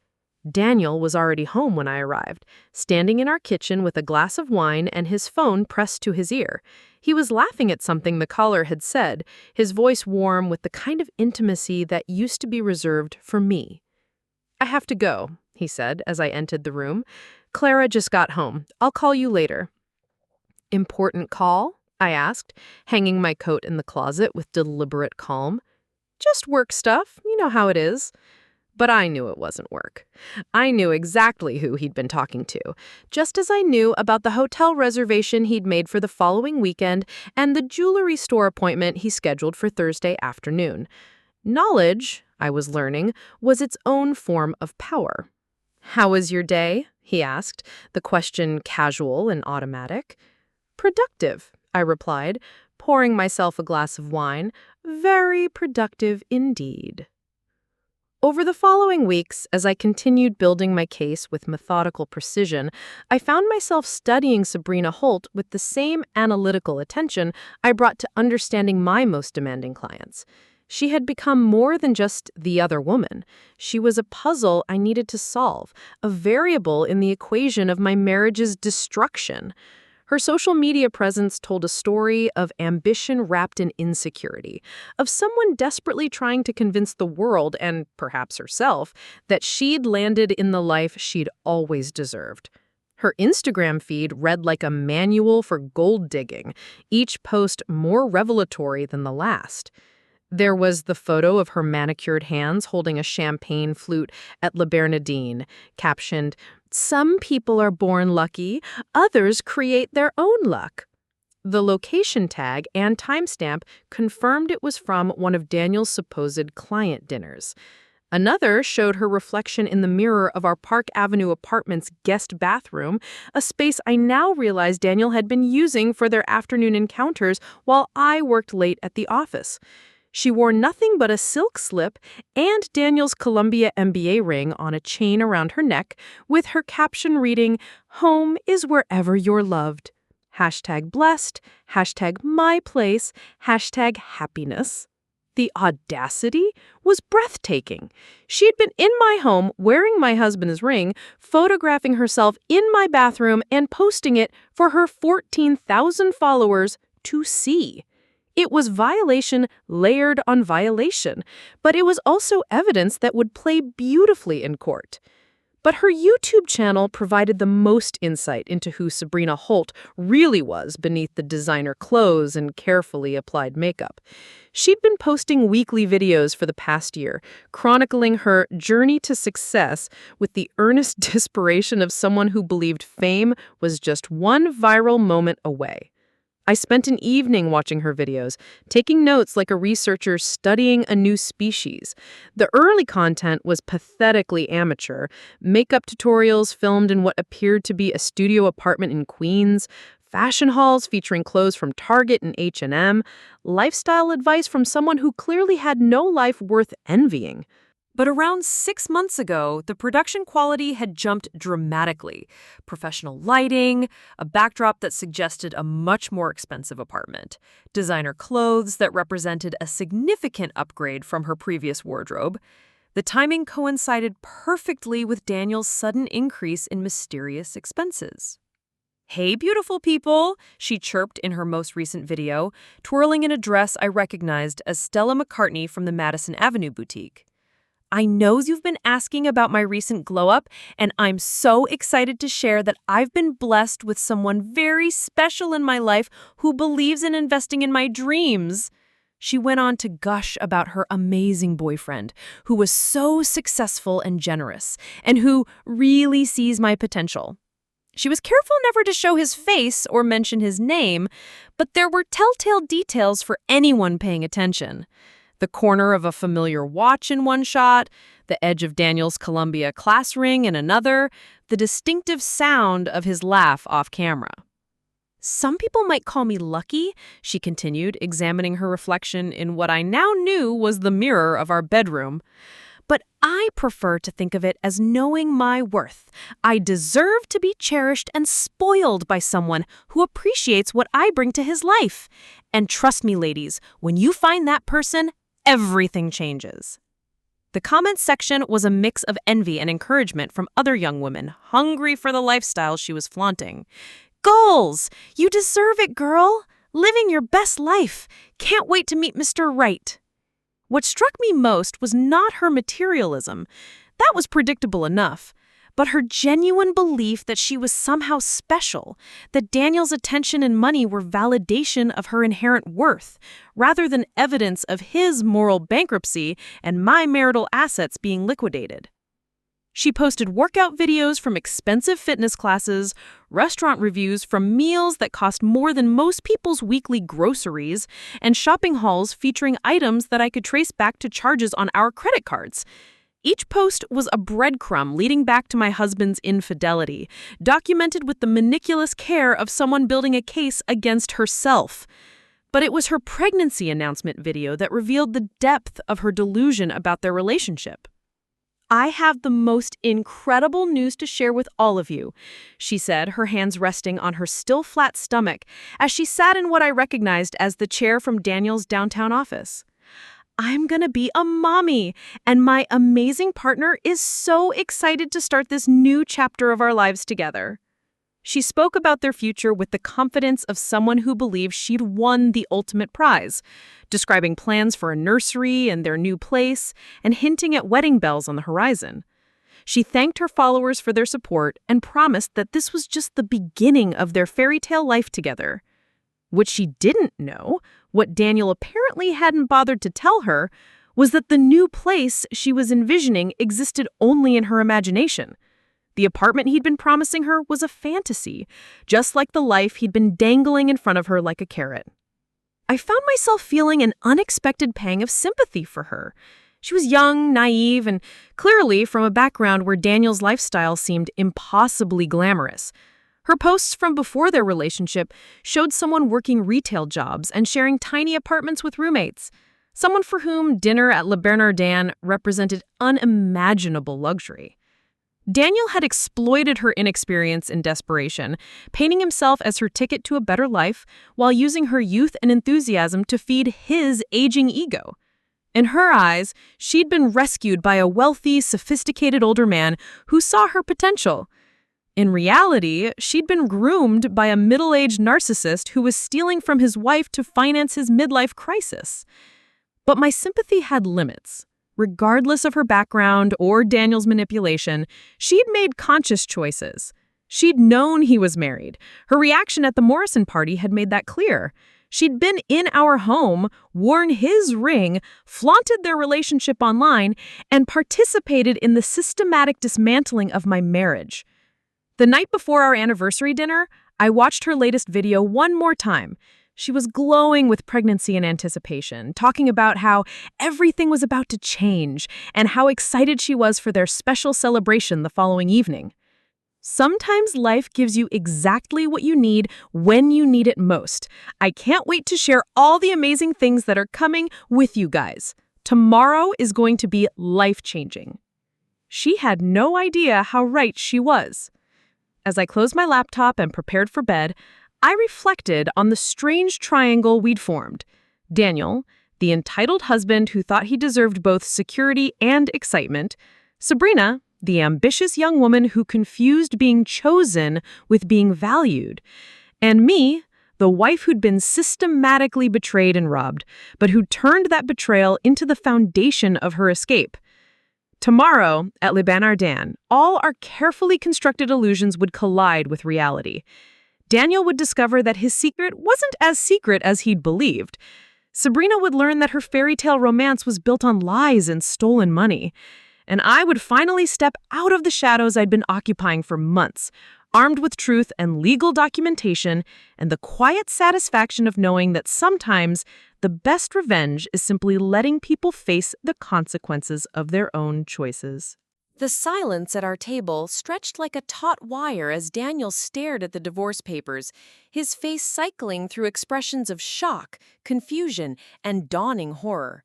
Daniel was already home when I arrived, standing in our kitchen with a glass of wine and his phone pressed to his ear. He was laughing at something the caller had said, his voice warm with the kind of intimacy that used to be reserved for me. "I have to go," he said as I entered the room. "Clara just got home. I'll call you later." "Important call?" I asked, hanging my coat in the closet with deliberate calm. "Just work stuff. You know how it is." But I knew it wasn't work. I knew exactly who he'd been talking to, just as I knew about the hotel reservation he'd made for the following weekend and the jewelry store appointment he scheduled for Thursday afternoon. Knowledge, I was learning, was its own form of power. "How was your day?" he asked, the question casual and automatic. "Productive," I replied, pouring myself a glass of wine. "Very productive indeed." Over the following weeks, as I continued building my case with methodical precision, I found myself studying Sabrina Holt with the same analytical attention I brought to understanding my most demanding clients. She had become more than just the other woman. She was a puzzle I needed to solve, a variable in the equation of my marriage's destruction. Her social media presence told a story of ambition wrapped in insecurity, of someone desperately trying to convince the world, and perhaps herself, that she'd landed in the life she'd always deserved. Her Instagram feed read like a manual for gold digging, each post more revelatory than the last. There was the photo of her manicured hands holding a champagne flute at Le Bernardin, captioned, "Some people are born lucky, others create their own luck." The location tag and timestamp confirmed it was from one of Daniel's supposed client dinners. Another showed her reflection in the mirror of our Park Avenue apartment's guest bathroom, a space I now realized Daniel had been using for their afternoon encounters while I worked late at the office. She wore nothing but a silk slip and Daniel's Columbia MBA ring on a chain around her neck, with her caption reading, "Home is wherever you're loved. #blessed, #myplace, #happiness." The audacity was breathtaking. She had been in my home wearing my husband's ring, photographing herself in my bathroom and posting it for her 14,000 followers to see. It was violation layered on violation, but it was also evidence that would play beautifully in court. But her YouTube channel provided the most insight into who Sabrina Holt really was beneath the designer clothes and carefully applied makeup. She'd been posting weekly videos for the past year, chronicling her journey to success with the earnest desperation of someone who believed fame was just one viral moment away. I spent an evening watching her videos, taking notes like a researcher studying a new species. The early content was pathetically amateur. Makeup tutorials filmed in what appeared to be a studio apartment in Queens, fashion hauls featuring clothes from Target and H&M, lifestyle advice from someone who clearly had no life worth envying. But around 6 months ago, the production quality had jumped dramatically. Professional lighting, a backdrop that suggested a much more expensive apartment, designer clothes that represented a significant upgrade from her previous wardrobe. The timing coincided perfectly with Daniel's sudden increase in mysterious expenses. "Hey, beautiful people," she chirped in her most recent video, twirling in a dress I recognized as Stella McCartney from the Madison Avenue boutique. "I know you've been asking about my recent glow-up, and I'm so excited to share that I've been blessed with someone very special in my life who believes in investing in my dreams." She went on to gush about her amazing boyfriend, who was so successful and generous, and who really sees my potential. She was careful never to show his face or mention his name, but there were telltale details for anyone paying attention. The corner of a familiar watch in one shot, the edge of Daniel's Columbia class ring in another, the distinctive sound of his laugh off camera. "Some people might call me lucky," she continued, examining her reflection in what I now knew was the mirror of our bedroom. "But I prefer to think of it as knowing my worth. I deserve to be cherished and spoiled by someone who appreciates what I bring to his life. And trust me, ladies, when you find that person, everything changes." The comments section was a mix of envy and encouragement from other young women hungry for the lifestyle she was flaunting. "Goals! You deserve it, girl! Living your best life! Can't wait to meet Mr. Right." What struck me most was not her materialism. That was predictable enough. But her genuine belief that she was somehow special, that Daniel's attention and money were validation of her inherent worth, rather than evidence of his moral bankruptcy and my marital assets being liquidated. She posted workout videos from expensive fitness classes, restaurant reviews from meals that cost more than most people's weekly groceries, and shopping hauls featuring items that I could trace back to charges on our credit cards. Each post was a breadcrumb leading back to my husband's infidelity, documented with the meticulous care of someone building a case against herself. But it was her pregnancy announcement video that revealed the depth of her delusion about their relationship. "I have the most incredible news to share with all of you," she said, her hands resting on her still flat stomach as she sat in what I recognized as the chair from Daniel's downtown office. "I'm gonna be a mommy, and my amazing partner is so excited to start this new chapter of our lives together." She spoke about their future with the confidence of someone who believed she'd won the ultimate prize, describing plans for a nursery and their new place, and hinting at wedding bells on the horizon. She thanked her followers for their support and promised that this was just the beginning of their fairy tale life together. What she didn't know, what Daniel apparently hadn't bothered to tell her, was that the new place she was envisioning existed only in her imagination. The apartment he'd been promising her was a fantasy, just like the life he'd been dangling in front of her like a carrot. I found myself feeling an unexpected pang of sympathy for her. She was young, naive, and clearly from a background where Daniel's lifestyle seemed impossibly glamorous. Her posts from before their relationship showed someone working retail jobs and sharing tiny apartments with roommates, someone for whom dinner at Le Bernardin represented unimaginable luxury. Daniel had exploited her inexperience and desperation, painting himself as her ticket to a better life while using her youth and enthusiasm to feed his aging ego. In her eyes, she'd been rescued by a wealthy, sophisticated older man who saw her potential. In reality, she'd been groomed by a middle-aged narcissist who was stealing from his wife to finance his midlife crisis. But my sympathy had limits. Regardless of her background or Daniel's manipulation, she'd made conscious choices. She'd known he was married. Her reaction at the Morrison party had made that clear. She'd been in our home, worn his ring, flaunted their relationship online, and participated in the systematic dismantling of my marriage. The night before our anniversary dinner, I watched her latest video one more time. She was glowing with pregnancy and anticipation, talking about how everything was about to change and how excited she was for their special celebration the following evening. Sometimes life gives you exactly what you need when you need it most. I can't wait to share all the amazing things that are coming with you guys. Tomorrow is going to be life-changing. She had no idea how right she was. As I closed my laptop and prepared for bed, I reflected on the strange triangle we'd formed. Daniel, the entitled husband who thought he deserved both security and excitement. Sabrina, the ambitious young woman who confused being chosen with being valued. And me, the wife who'd been systematically betrayed and robbed, but who turned that betrayal into the foundation of her escape. Tomorrow, at Le Bernardin, all our carefully constructed illusions would collide with reality. Daniel would discover that his secret wasn't as secret as he'd believed. Sabrina would learn that her fairy tale romance was built on lies and stolen money. And I would finally step out of the shadows I'd been occupying for months, armed with truth and legal documentation and the quiet satisfaction of knowing that sometimes the best revenge is simply letting people face the consequences of their own choices. The silence at our table stretched like a taut wire as Daniel stared at the divorce papers, his face cycling through expressions of shock, confusion, and dawning horror.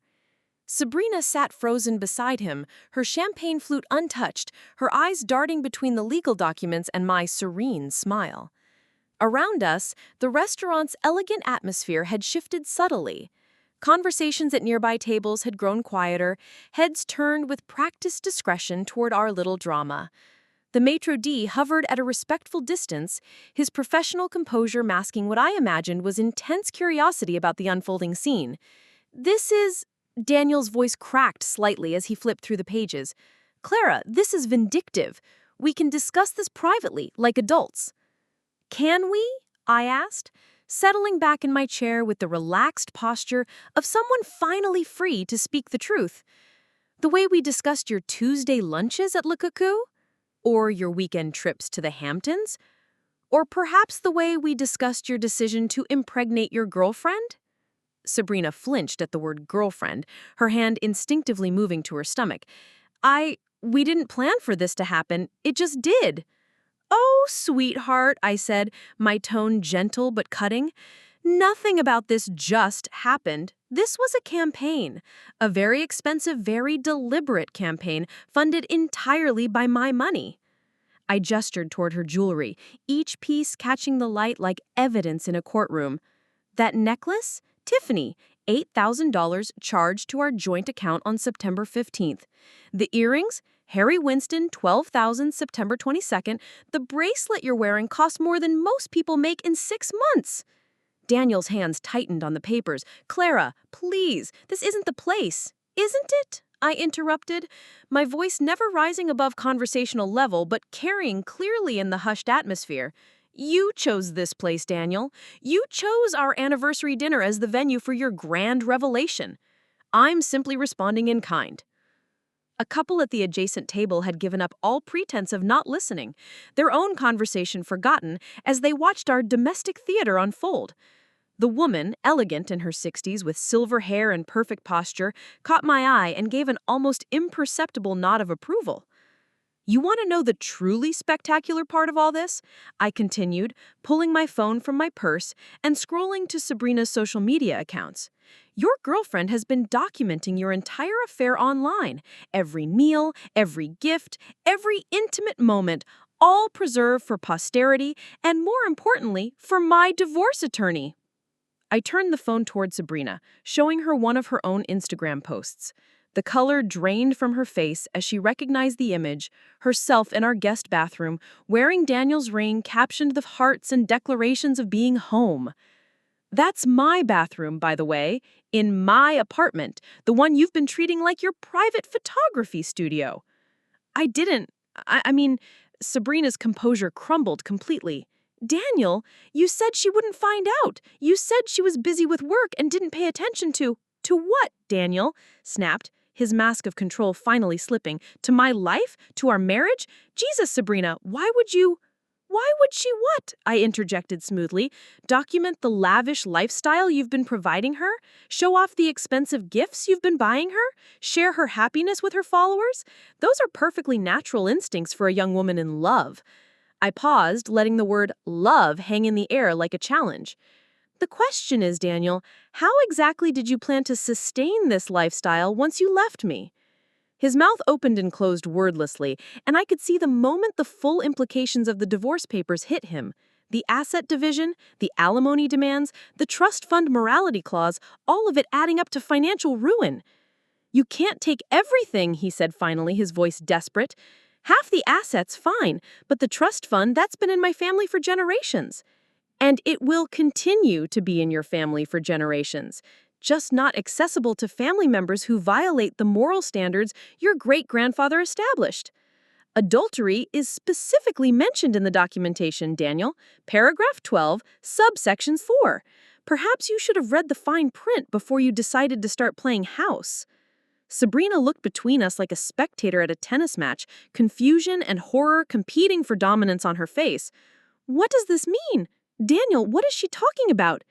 Sabrina sat frozen beside him, her champagne flute untouched, her eyes darting between the legal documents and my serene smile. Around us, the restaurant's elegant atmosphere had shifted subtly. Conversations at nearby tables had grown quieter, heads turned with practiced discretion toward our little drama. The maitre d' hovered at a respectful distance, his professional composure masking what I imagined was intense curiosity about the unfolding scene. "This is..." Daniel's voice cracked slightly as he flipped through the pages. "Clara, this is vindictive. We can discuss this privately, like adults." "Can we?" I asked, settling back in my chair with the relaxed posture of someone finally free to speak the truth. "The way we discussed your Tuesday lunches at Le Cuckoo? Or your weekend trips to the Hamptons? Or perhaps the way we discussed your decision to impregnate your girlfriend?" Sabrina flinched at the word girlfriend, her hand instinctively moving to her stomach. We didn't plan for this to happen. It just did." "Oh, sweetheart," I said, my tone gentle but cutting. "Nothing about this just happened. This was a campaign. A very expensive, very deliberate campaign, funded entirely by my money." I gestured toward her jewelry, each piece catching the light like evidence in a courtroom. "That necklace? Tiffany, $8,000 charged to our joint account on September 15th. The earrings? Harry Winston, $12,000 September 22nd. The bracelet you're wearing cost more than most people make in 6 months." Daniel's hands tightened on the papers. "Clara, please, this isn't the place." "Isn't it?" I interrupted, my voice never rising above conversational level but carrying clearly in the hushed atmosphere. "You chose this place, Daniel. You chose our anniversary dinner as the venue for your grand revelation. I'm simply responding in kind." A couple at the adjacent table had given up all pretense of not listening, their own conversation forgotten as they watched our domestic theater unfold. The woman, elegant in her 60s with silver hair and perfect posture, caught my eye and gave an almost imperceptible nod of approval. "You want to know the truly spectacular part of all this?" I continued, pulling my phone from my purse and scrolling to Sabrina's social media accounts. "Your girlfriend has been documenting your entire affair online. Every meal, every gift, every intimate moment, all preserved for posterity and, more importantly, for my divorce attorney." I turned the phone toward Sabrina, showing her one of her own Instagram posts. The color drained from her face as she recognized the image, herself in our guest bathroom, wearing Daniel's ring captioned with hearts and declarations of being home. "That's my bathroom, by the way, in my apartment, the one you've been treating like your private photography studio." I mean, Sabrina's composure crumbled completely. "Daniel, you said she wouldn't find out. You said she was busy with work and didn't pay attention to..." "To what, Daniel?" snapped, his mask of control finally slipping. "To my life? To our marriage? Jesus, Sabrina, why would she what?" I interjected smoothly. "Document the lavish lifestyle you've been providing her? Show off the expensive gifts you've been buying her? Share her happiness with her followers? Those are perfectly natural instincts for a young woman in love." I paused, letting the word love hang in the air like a challenge. "The question is, Daniel, how exactly did you plan to sustain this lifestyle once you left me?" His mouth opened and closed wordlessly, and I could see the moment the full implications of the divorce papers hit him. The asset division, the alimony demands, the trust fund morality clause, all of it adding up to financial ruin. "You can't take everything," he said finally, his voice desperate. "Half the assets, fine, but the trust fund, that's been in my family for generations. And it will continue to be in your family for generations, just not accessible to family members who violate the moral standards your great-grandfather established. Adultery is specifically mentioned in the documentation, Daniel. Paragraph 12, subsection 4. Perhaps you should have read the fine print before you decided to start playing house." Sabrina looked between us like a spectator at a tennis match, confusion and horror competing for dominance on her face. What does this mean? Daniel, what is she talking about?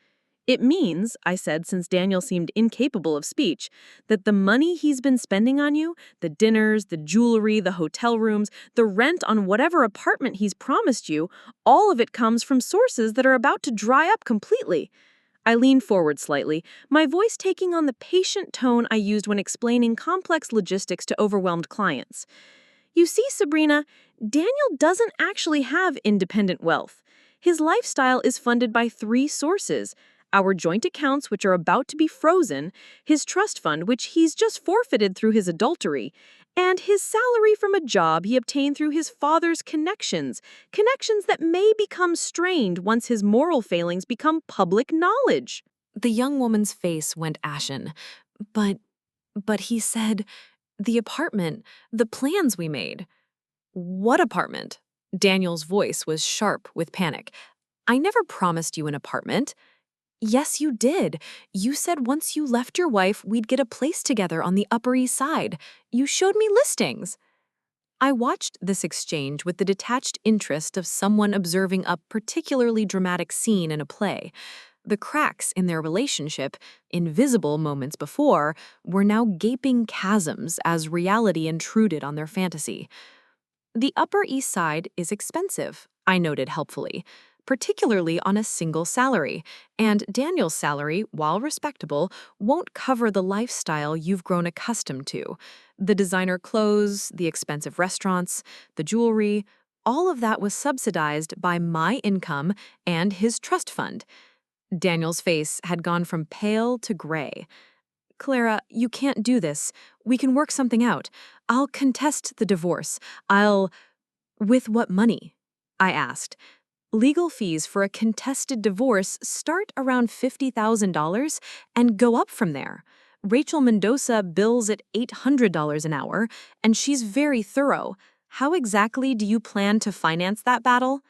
It means, I said, since Daniel seemed incapable of speech, that the money he's been spending on you, the dinners, the jewelry, the hotel rooms, the rent on whatever apartment he's promised you, all of it comes from sources that are about to dry up completely. I leaned forward slightly, my voice taking on the patient tone I used when explaining complex logistics to overwhelmed clients. You see, Sabrina, Daniel doesn't actually have independent wealth. His lifestyle is funded by 3 sources: our joint accounts, which are about to be frozen, his trust fund, which he's just forfeited through his adultery, and his salary from a job he obtained through his father's connections that may become strained once his moral failings become public knowledge. The young woman's face went ashen. But he said, the apartment, the plans we made. What apartment? Daniel's voice was sharp with panic. I never promised you an apartment. Yes, you did. You said once you left your wife, we'd get a place together on the Upper East Side. You showed me listings. I watched this exchange with the detached interest of someone observing a particularly dramatic scene in a play. The cracks in their relationship, invisible moments before, were now gaping chasms as reality intruded on their fantasy. The Upper East Side is expensive, I noted helpfully, particularly on a single salary, and Daniel's salary, while respectable, won't cover the lifestyle you've grown accustomed to. The designer clothes, the expensive restaurants, the jewelry, all of that was subsidized by my income and his trust fund. Daniel's face had gone from pale to gray. Clara, you can't do this. We can work something out. I'll contest the divorce. With what money? I asked. Legal fees for a contested divorce start around $50,000 and go up from there. Rachel Mendoza bills at $800 an hour, and she's very thorough. How exactly do you plan to finance that battle?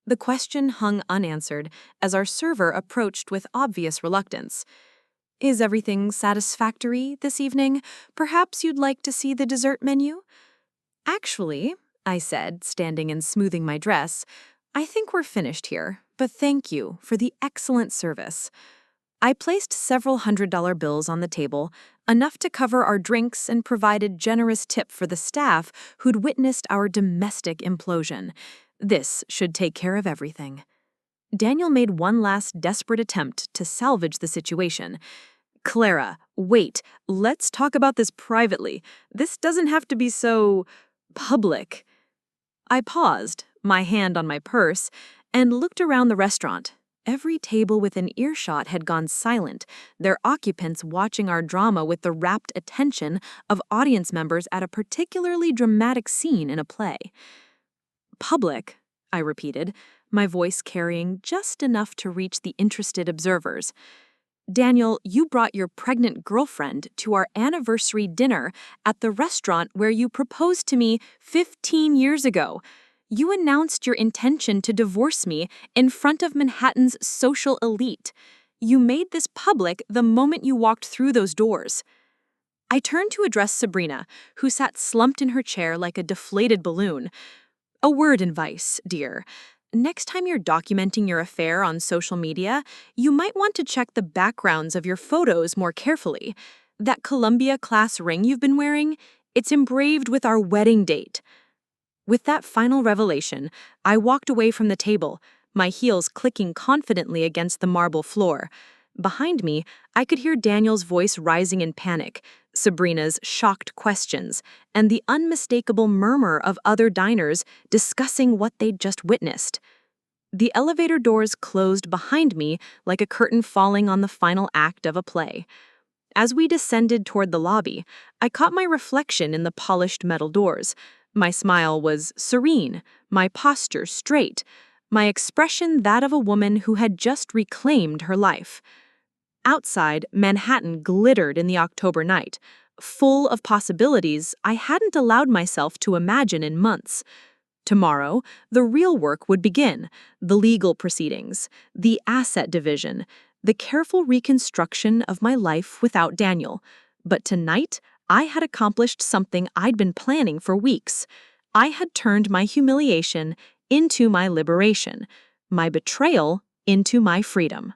The question hung unanswered as our server approached with obvious reluctance. Is everything satisfactory this evening? Perhaps you'd like to see the dessert menu? Actually, I said, standing and smoothing my dress, I think we're finished here, but thank you for the excellent service. I placed several $100 bills on the table, enough to cover our drinks and provided generous tip for the staff who'd witnessed our domestic implosion. This should take care of everything. Daniel made one last desperate attempt to salvage the situation. Clara, wait, let's talk about this privately. This doesn't have to be so public. I paused, my hand on my purse, and looked around the restaurant. Every table within earshot had gone silent, their occupants watching our drama with the rapt attention of audience members at a particularly dramatic scene in a play. Public, I repeated, my voice carrying just enough to reach the interested observers. Daniel, you brought your pregnant girlfriend to our anniversary dinner at the restaurant where you proposed to me 15 years ago. You announced your intention to divorce me in front of Manhattan's social elite. You made this public the moment you walked through those doors. I turned to address Sabrina, who sat slumped in her chair like a deflated balloon. A word in advice, dear. Next time you're documenting your affair on social media, you might want to check the backgrounds of your photos more carefully. That Columbia-class ring you've been wearing, it's engraved with our wedding date. With that final revelation, I walked away from the table, my heels clicking confidently against the marble floor. Behind me, I could hear Daniel's voice rising in panic, Sabrina's shocked questions, and the unmistakable murmur of other diners discussing what they'd just witnessed. The elevator doors closed behind me like a curtain falling on the final act of a play. As we descended toward the lobby, I caught my reflection in the polished metal doors. My smile was serene, my posture straight, my expression that of a woman who had just reclaimed her life. Outside, Manhattan glittered in the October night, full of possibilities I hadn't allowed myself to imagine in months. Tomorrow, the real work would begin, the legal proceedings, the asset division, the careful reconstruction of my life without Daniel. But tonight, I had accomplished something I'd been planning for weeks. I had turned my humiliation into my liberation, my betrayal into my freedom.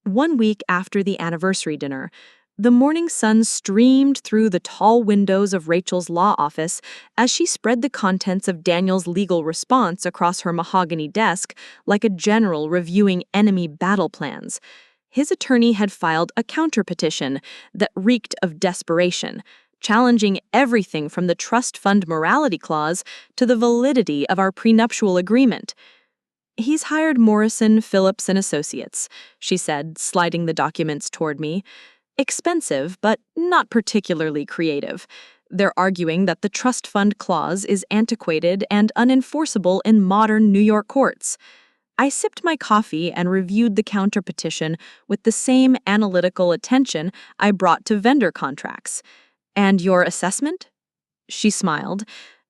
1 week after the anniversary dinner, the morning sun streamed through the tall windows of Rachel's law office as she spread the contents of Daniel's legal response across her mahogany desk like a general reviewing enemy battle plans. His attorney had filed a counterpetition that reeked of desperation, challenging everything from the trust fund morality clause to the validity of our prenuptial agreement. "He's hired Morrison, Phillips and Associates," she said, sliding the documents toward me. "Expensive, but not particularly creative. They're arguing that the trust fund clause is antiquated and unenforceable in modern New York courts." I sipped my coffee and reviewed the counterpetition with the same analytical attention I brought to vendor contracts. "And your assessment?" She smiled.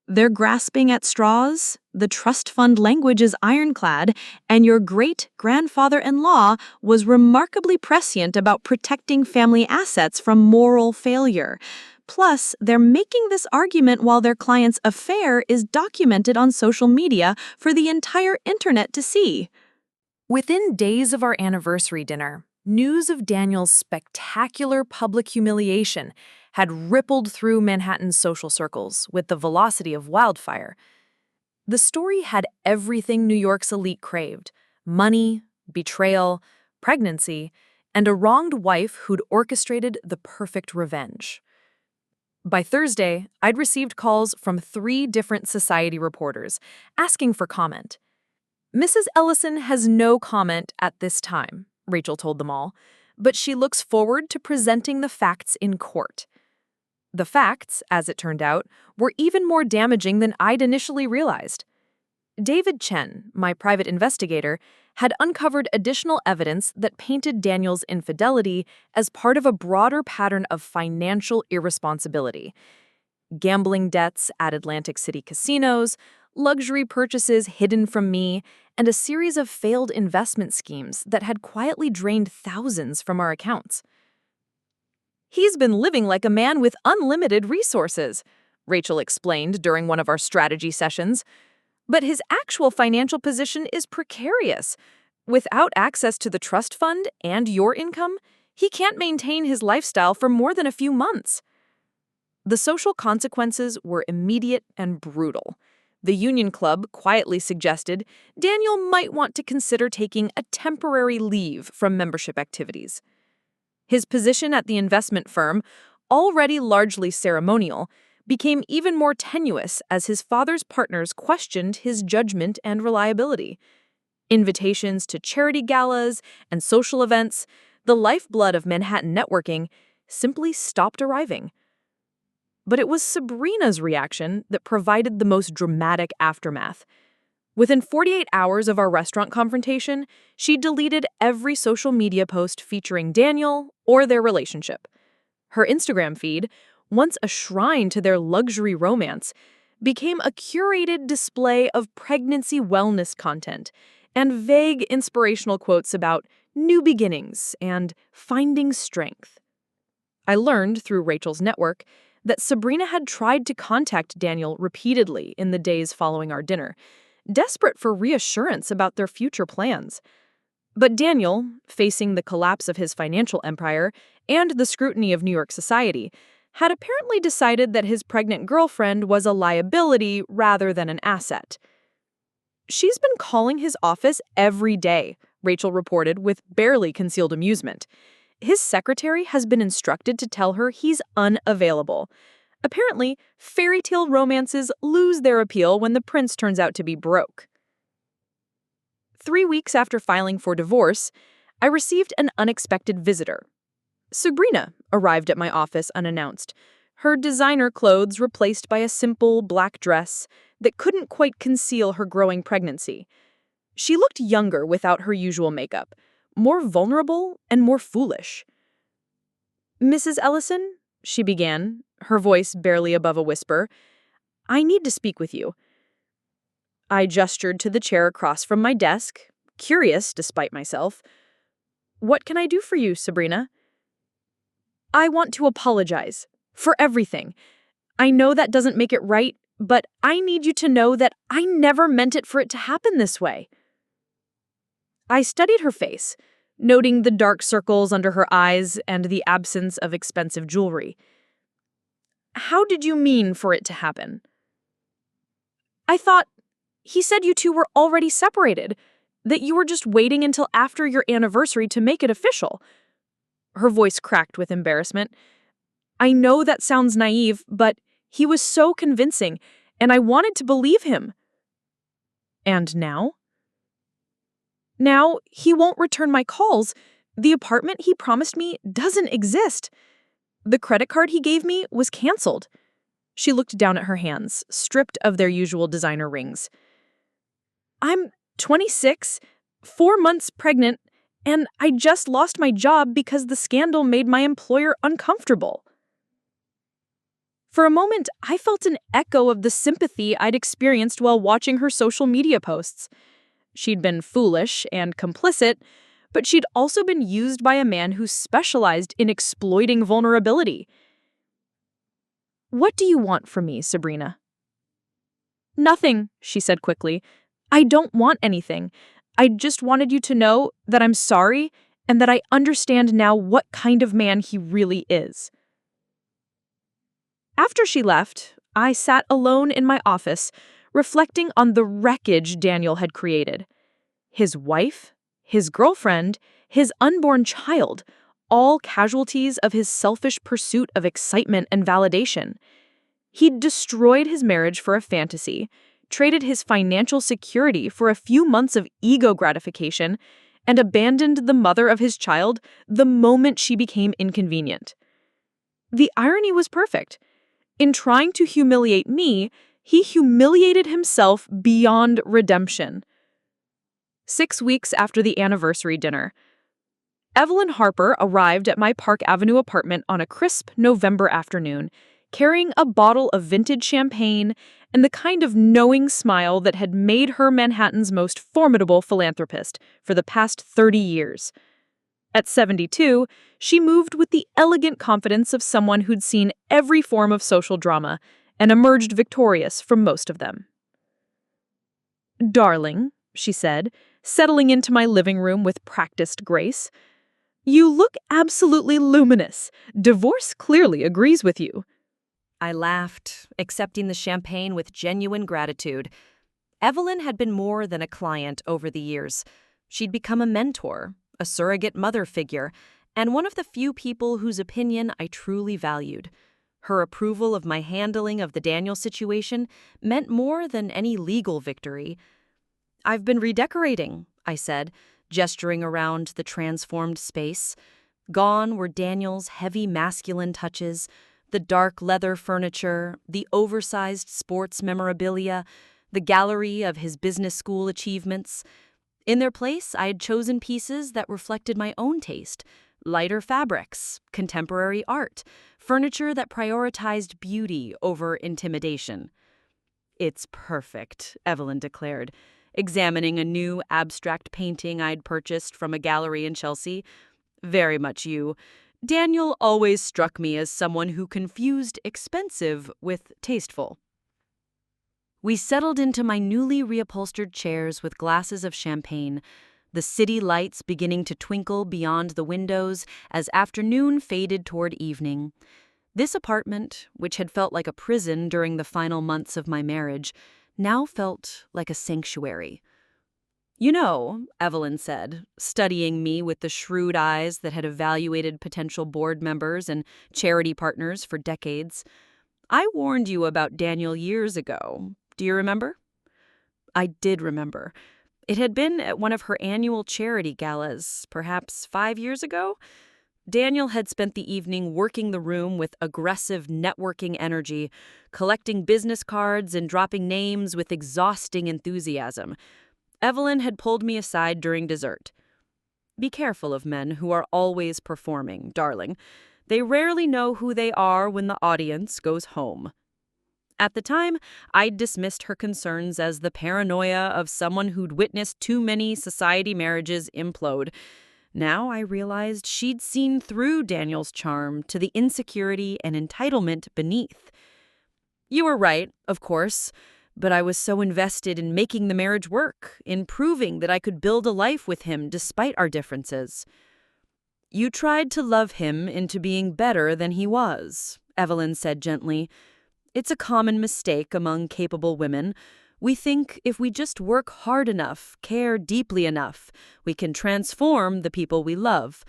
"They're grasping at straws. The trust fund language is ironclad, and your great-grandfather-in-law was remarkably prescient about protecting family assets from moral failure. Plus, they're making this argument while their client's affair is documented on social media for the entire internet to see." Within days of our anniversary dinner, news of Daniel's spectacular public humiliation had rippled through Manhattan's social circles with the velocity of wildfire. The story had everything New York's elite craved: money, betrayal, pregnancy, and a wronged wife who'd orchestrated the perfect revenge. By Thursday, I'd received calls from 3 different society reporters asking for comment. "Mrs. Ellison has no comment at this time," Rachel told them all, "but she looks forward to presenting the facts in court." The facts, as it turned out, were even more damaging than I'd initially realized. David Chen, my private investigator, had uncovered additional evidence that painted Daniel's infidelity as part of a broader pattern of financial irresponsibility. Gambling debts at Atlantic City casinos, luxury purchases hidden from me, and a series of failed investment schemes that had quietly drained thousands from our accounts. "He's been living like a man with unlimited resources," Rachel explained during one of our strategy sessions. "But his actual financial position is precarious. Without access to the trust fund and your income, he can't maintain his lifestyle for more than a few months." The social consequences were immediate and brutal. The Union Club quietly suggested Daniel might want to consider taking a temporary leave from membership activities. His position at the investment firm, already largely ceremonial, became even more tenuous as his father's partners questioned his judgment and reliability. Invitations to charity galas and social events, the lifeblood of Manhattan networking, simply stopped arriving. But it was Sabrina's reaction that provided the most dramatic aftermath. Within 48 hours of our restaurant confrontation, she deleted every social media post featuring Daniel or their relationship. Her Instagram feed, once a shrine to their luxury romance, became a curated display of pregnancy wellness content and vague inspirational quotes about new beginnings and finding strength. I learned through Rachel's network that Sabrina had tried to contact Daniel repeatedly in the days following our dinner, desperate for reassurance about their future plans. But Daniel, facing the collapse of his financial empire and the scrutiny of New York society, had apparently decided that his pregnant girlfriend was a liability rather than an asset. "She's been calling his office every day," Rachel reported with barely concealed amusement. "His secretary has been instructed to tell her he's unavailable. Apparently, fairy tale romances lose their appeal when the prince turns out to be broke." 3 weeks after filing for divorce, I received an unexpected visitor. Sabrina arrived at my office unannounced, her designer clothes replaced by a simple black dress that couldn't quite conceal her growing pregnancy. She looked younger without her usual makeup, more vulnerable and more foolish. "Mrs. Ellison," she began, her voice barely above a whisper, "I need to speak with you." I gestured to the chair across from my desk, curious despite myself. "What can I do for you, Sabrina?" "I want to apologize," For everything. I know that doesn't make it right, but I need you to know that I never meant it for it to happen this way. I studied her face, noting the dark circles under her eyes and the absence of expensive jewelry. How did you mean for it to happen? I thought, he said you two were already separated, that you were just waiting until after your anniversary to make it official. Her voice cracked with embarrassment. I know that sounds naive, but he was so convincing, and I wanted to believe him. And now? Now, he won't return my calls. The apartment he promised me doesn't exist. The credit card he gave me was canceled. She looked down at her hands, stripped of their usual designer rings. I'm 26, 4 months pregnant, and I just lost my job because the scandal made my employer uncomfortable. For a moment, I felt an echo of the sympathy I'd experienced while watching her social media posts. She'd been foolish and complicit, but she'd also been used by a man who specialized in exploiting vulnerability. What do you want from me, Sabrina? Nothing, she said quickly. I don't want anything. I just wanted you to know that I'm sorry and that I understand now what kind of man he really is. After she left, I sat alone in my office, reflecting on the wreckage Daniel had created. His wife, his girlfriend, his unborn child, all casualties of his selfish pursuit of excitement and validation. He'd destroyed his marriage for a fantasy, traded his financial security for a few months of ego gratification, and abandoned the mother of his child the moment she became inconvenient. The irony was perfect. In trying to humiliate me, he humiliated himself beyond redemption. 6 weeks after the anniversary dinner, Evelyn Harper arrived at my Park Avenue apartment on a crisp November afternoon, carrying a bottle of vintage champagne and the kind of knowing smile that had made her Manhattan's most formidable philanthropist for the past 30 years. At 72, she moved with the elegant confidence of someone who'd seen every form of social drama and emerged victorious from most of them. "Darling," she said, settling into my living room with practiced grace, "you look absolutely luminous. Divorce clearly agrees with you." I laughed, accepting the champagne with genuine gratitude. Evelyn had been more than a client over the years. She'd become a mentor, a surrogate mother figure, and one of the few people whose opinion I truly valued. Her approval of my handling of the Daniel situation meant more than any legal victory. "I've been redecorating," I said, gesturing around the transformed space. Gone were Daniel's heavy masculine touches, the dark leather furniture, the oversized sports memorabilia, the gallery of his business school achievements. In their place, I had chosen pieces that reflected my own taste: lighter fabrics, contemporary art, furniture that prioritized beauty over intimidation. "It's perfect," Evelyn declared, examining a new abstract painting I'd purchased from a gallery in Chelsea. "Very much you. Daniel always struck me as someone who confused expensive with tasteful." We settled into my newly reupholstered chairs with glasses of champagne, the city lights beginning to twinkle beyond the windows as afternoon faded toward evening. This apartment, which had felt like a prison during the final months of my marriage, now felt like a sanctuary. "You know," Evelyn said, studying me with the shrewd eyes that had evaluated potential board members and charity partners for decades, "I warned you about Daniel years ago. Do you remember?" I did remember. It had been at one of her annual charity galas, perhaps 5 years ago. Daniel had spent the evening working the room with aggressive networking energy, collecting business cards and dropping names with exhausting enthusiasm. Evelyn had pulled me aside during dessert. "Be careful of men who are always performing, darling. They rarely know who they are when the audience goes home." At the time, I'd dismissed her concerns as the paranoia of someone who'd witnessed too many society marriages implode. Now I realized she'd seen through Daniel's charm to the insecurity and entitlement beneath. You were right, of course, but I was so invested in making the marriage work, in proving that I could build a life with him despite our differences. You tried to love him into being better than he was, Evelyn said gently. It's a common mistake among capable women. We think if we just work hard enough, care deeply enough, we can transform the people we love.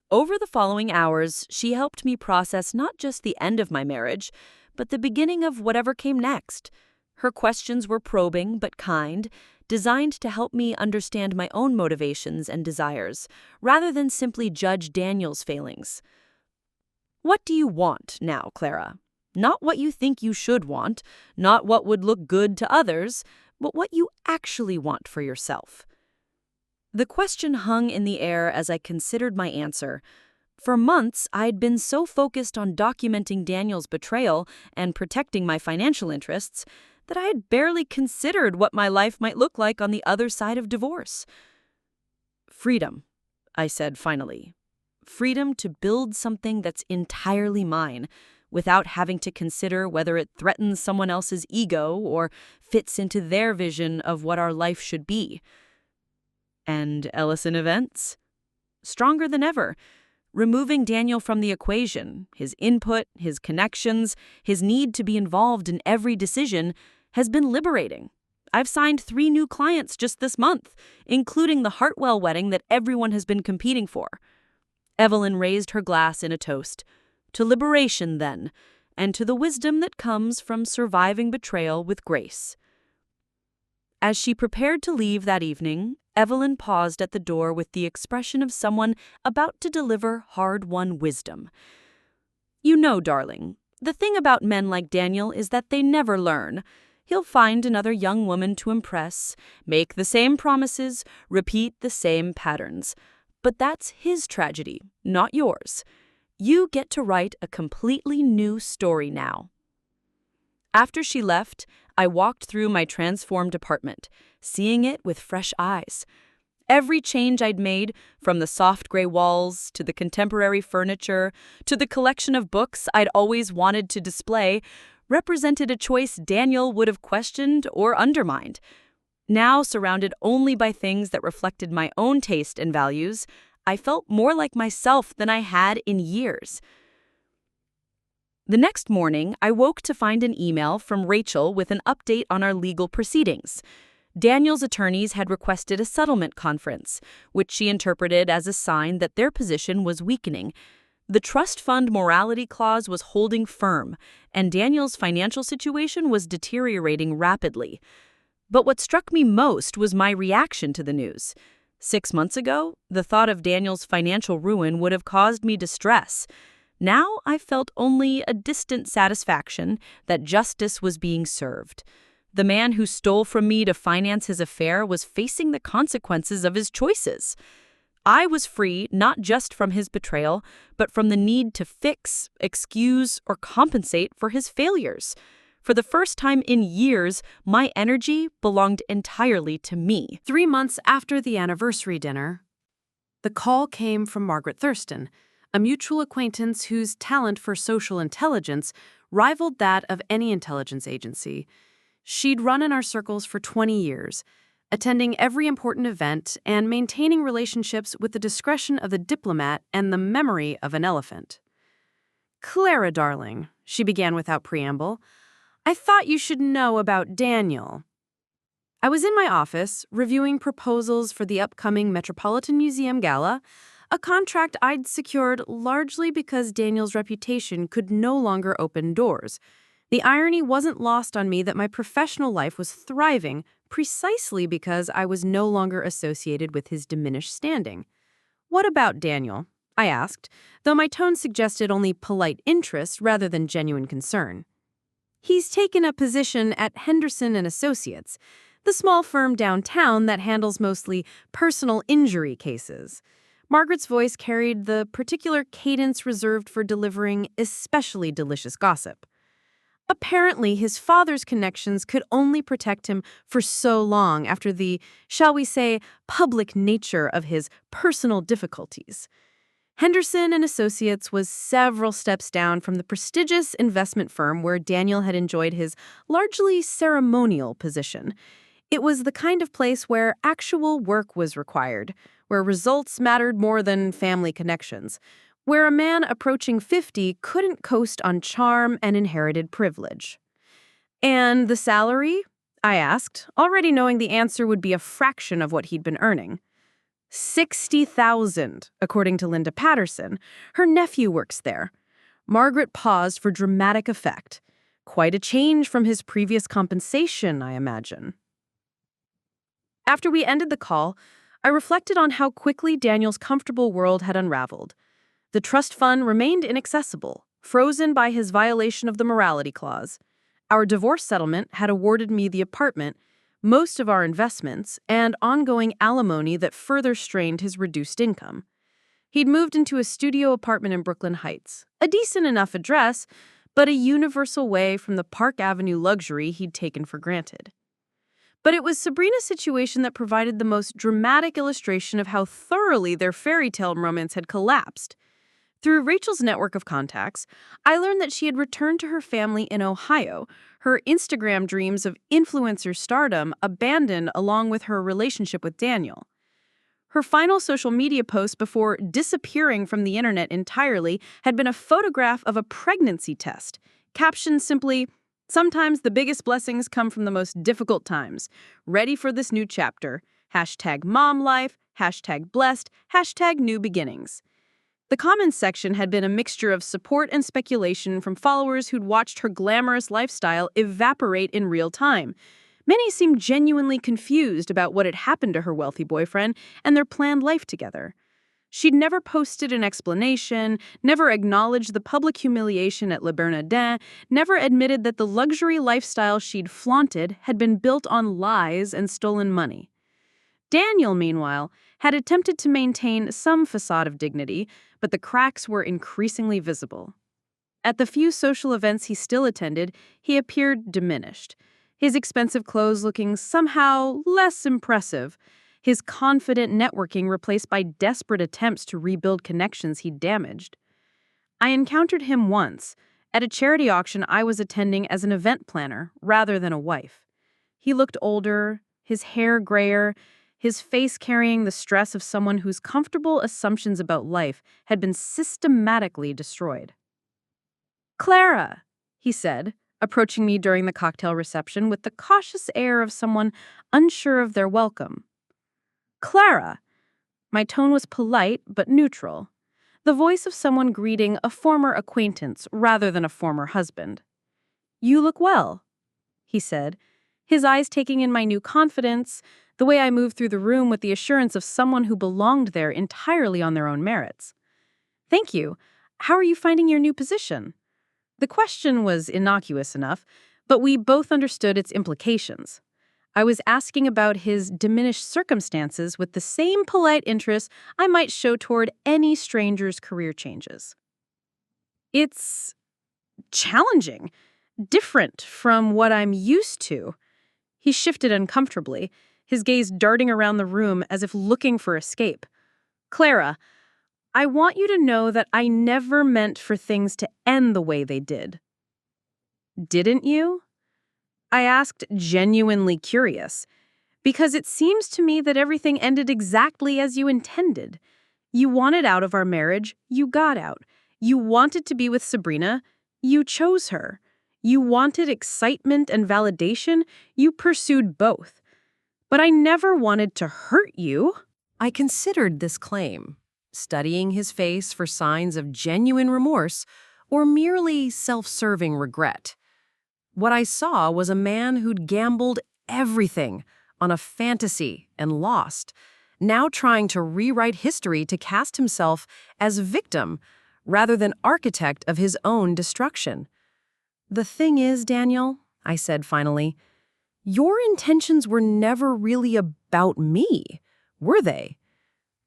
Over the following hours, she helped me process not just the end of my marriage, but the beginning of whatever came next. Her questions were probing but kind, designed to help me understand my own motivations and desires, rather than simply judge Daniel's failings. What do you want now, Clara? Not what you think you should want, not what would look good to others, but what you actually want for yourself. The question hung in the air as I considered my answer. For months, I'd been so focused on documenting Daniel's betrayal and protecting my financial interests that I had barely considered what my life might look like on the other side of divorce. Freedom, I said finally. Freedom to build something that's entirely mine, without having to consider whether it threatens someone else's ego or fits into their vision of what our life should be. And Ellison Events? Stronger than ever. Removing Daniel from the equation, his input, his connections, his need to be involved in every decision, has been liberating. I've signed 3 new clients just this month, including the Hartwell wedding that everyone has been competing for. Evelyn raised her glass in a toast. To liberation, then, and to the wisdom that comes from surviving betrayal with grace. As she prepared to leave that evening, Evelyn paused at the door with the expression of someone about to deliver hard-won wisdom. You know, darling, the thing about men like Daniel is that they never learn. He'll find another young woman to impress, make the same promises, repeat the same patterns. But that's his tragedy, not yours. You get to write a completely new story now. After she left, I walked through my transformed apartment, seeing it with fresh eyes. Every change I'd made, from the soft gray walls to the contemporary furniture to the collection of books I'd always wanted to display, represented a choice Daniel would have questioned or undermined. Now, surrounded only by things that reflected my own taste and values, I felt more like myself than I had in years. The next morning, I woke to find an email from Rachel with an update on our legal proceedings. Daniel's attorneys had requested a settlement conference, which she interpreted as a sign that their position was weakening. The trust fund morality clause was holding firm, and Daniel's financial situation was deteriorating rapidly. But what struck me most was my reaction to the news. 6 months ago, the thought of Daniel's financial ruin would have caused me distress. Now I felt only a distant satisfaction that justice was being served. The man who stole from me to finance his affair was facing the consequences of his choices. I was free not just from his betrayal, but from the need to fix, excuse, or compensate for his failures. For the first time in years, my energy belonged entirely to me. 3 months after the anniversary dinner, the call came from Margaret Thurston, a mutual acquaintance whose talent for social intelligence rivaled that of any intelligence agency. She'd run in our circles for 20 years, attending every important event and maintaining relationships with the discretion of the diplomat and the memory of an elephant. "Clara, darling," she began without preamble, "I thought you should know about Daniel." I was in my office, reviewing proposals for the upcoming Metropolitan Museum Gala, a contract I'd secured largely because Daniel's reputation could no longer open doors. The irony wasn't lost on me that my professional life was thriving precisely because I was no longer associated with his diminished standing. "What about Daniel?" I asked, though my tone suggested only polite interest rather than genuine concern. "He's taken a position at Henderson and Associates, the small firm downtown that handles mostly personal injury cases." Margaret's voice carried the particular cadence reserved for delivering especially delicious gossip. Apparently, his father's connections could only protect him for so long after the, shall we say, public nature of his personal difficulties. Henderson and Associates was several steps down from the prestigious investment firm where Daniel had enjoyed his largely ceremonial position. It was the kind of place where actual work was required, where results mattered more than family connections, where a man approaching 50 couldn't coast on charm and inherited privilege. And the salary? I asked, already knowing the answer would be a fraction of what he'd been earning. $60,000, according to Linda Patterson. Her nephew works there. Margaret paused for dramatic effect. Quite a change from his previous compensation, I imagine. After we ended the call, I reflected on how quickly Daniel's comfortable world had unraveled. The trust fund remained inaccessible, frozen by his violation of the morality clause. Our divorce settlement had awarded me the apartment, most of our investments, and ongoing alimony that further strained his reduced income. He'd moved into a studio apartment in Brooklyn Heights, a decent enough address, but a universal way from the Park Avenue luxury he'd taken for granted. But it was Sabrina's situation that provided the most dramatic illustration of how thoroughly their fairy tale romance had collapsed. Through Rachel's network of contacts, I learned that she had returned to her family in Ohio, her Instagram dreams of influencer stardom abandoned along with her relationship with Daniel. Her final social media post before disappearing from the internet entirely had been a photograph of a pregnancy test, captioned simply, "Sometimes the biggest blessings come from the most difficult times. Ready for this new chapter. #momlife, #blessed, #new beginnings." The comments section had been a mixture of support and speculation from followers who'd watched her glamorous lifestyle evaporate in real time. Many seemed genuinely confused about what had happened to her wealthy boyfriend and their planned life together. She'd never posted an explanation, never acknowledged the public humiliation at Le Bernardin, never admitted that the luxury lifestyle she'd flaunted had been built on lies and stolen money. Daniel, meanwhile, had attempted to maintain some facade of dignity, but the cracks were increasingly visible. At the few social events he still attended, he appeared diminished, his expensive clothes looking somehow less impressive, his confident networking replaced by desperate attempts to rebuild connections he'd damaged. I encountered him once, at a charity auction I was attending as an event planner rather than a wife. He looked older, his hair grayer, his face carrying the stress of someone whose comfortable assumptions about life had been systematically destroyed. "Clara," he said, approaching me during the cocktail reception with the cautious air of someone unsure of their welcome. "Clara." My tone was polite but neutral, the voice of someone greeting a former acquaintance rather than a former husband. "You look well," he said, his eyes taking in my new confidence, the way I moved through the room with the assurance of someone who belonged there entirely on their own merits. "Thank you. How are you finding your new position?" The question was innocuous enough, but we both understood its implications. I was asking about his diminished circumstances with the same polite interest I might show toward any stranger's career changes. "It's challenging, different from what I'm used to." He shifted uncomfortably, his gaze darting around the room as if looking for escape. "Clara, I want you to know that I never meant for things to end the way they did." "Didn't you?" I asked, genuinely curious, because it seems to me that everything ended exactly as you intended. You wanted out of our marriage, you got out. You wanted to be with Sabrina, you chose her. You wanted excitement and validation, you pursued both. But I never wanted to hurt you. I considered this claim, studying his face for signs of genuine remorse or merely self-serving regret. What I saw was a man who'd gambled everything on a fantasy and lost, now trying to rewrite history to cast himself as victim rather than architect of his own destruction. "The thing is, Daniel," I said finally, "your intentions were never really about me, were they?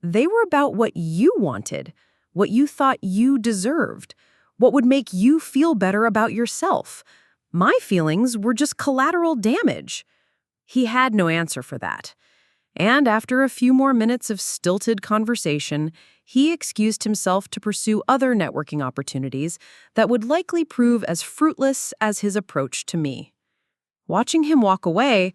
They were about what you wanted, what you thought you deserved, what would make you feel better about yourself. My feelings were just collateral damage. He had no answer for that. And after a few more minutes of stilted conversation, he excused himself to pursue other networking opportunities that would likely prove as fruitless as his approach to me. Watching him walk away,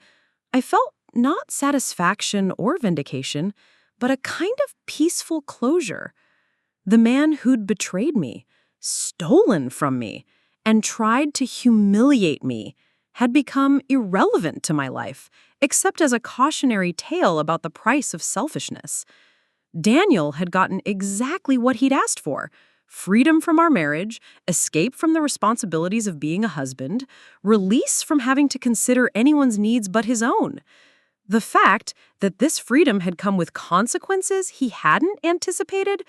I felt not satisfaction or vindication, but a kind of peaceful closure. The man who'd betrayed me, stolen from me, and tried to humiliate me had become irrelevant to my life, except as a cautionary tale about the price of selfishness. Daniel had gotten exactly what he'd asked for: freedom from our marriage, escape from the responsibilities of being a husband, release from having to consider anyone's needs but his own. The fact that this freedom had come with consequences he hadn't anticipated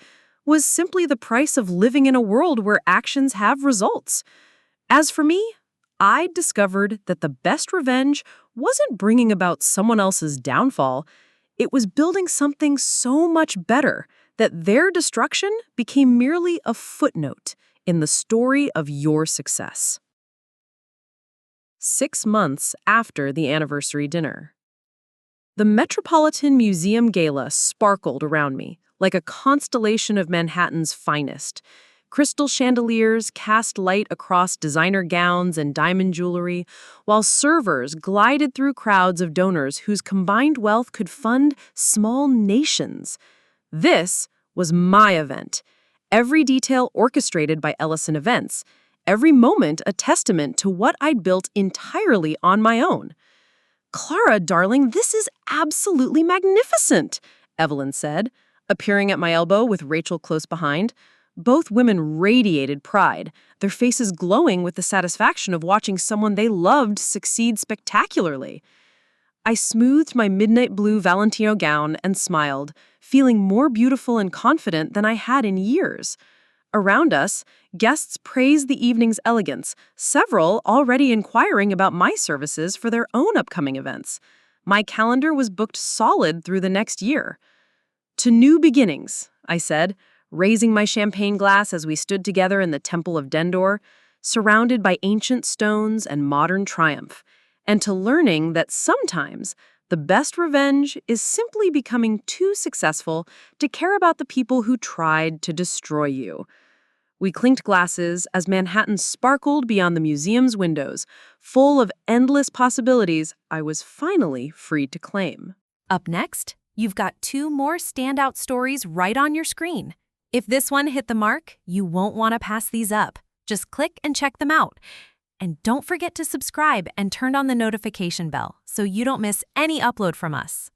was simply the price of living in a world where actions have results. As for me, I discovered that the best revenge wasn't bringing about someone else's downfall. It was building something so much better that their destruction became merely a footnote in the story of your success. 6 months after the anniversary dinner. The Metropolitan Museum Gala sparkled around me like a constellation of Manhattan's finest. Crystal chandeliers cast light across designer gowns and diamond jewelry, while servers glided through crowds of donors whose combined wealth could fund small nations. This was my event, every detail orchestrated by Ellison Events, every moment a testament to what I'd built entirely on my own. "Clara, darling, this is absolutely magnificent," Evelyn said, appearing at my elbow with Rachel close behind. Both women radiated pride, their faces glowing with the satisfaction of watching someone they loved succeed spectacularly. I smoothed my midnight blue Valentino gown and smiled, feeling more beautiful and confident than I had in years. Around us, guests praised the evening's elegance, several already inquiring about my services for their own upcoming events. My calendar was booked solid through the next year. "To new beginnings," I said, raising my champagne glass as we stood together in the Temple of Dendor, surrounded by ancient stones and modern triumph, and to learning that sometimes the best revenge is simply becoming too successful to care about the people who tried to destroy you. We clinked glasses as Manhattan sparkled beyond the museum's windows, full of endless possibilities I was finally free to claim. Up next, you've got 2 more standout stories right on your screen. If this one hit the mark, you won't want to pass these up. Just click and check them out. And don't forget to subscribe and turn on the notification bell so you don't miss any upload from us.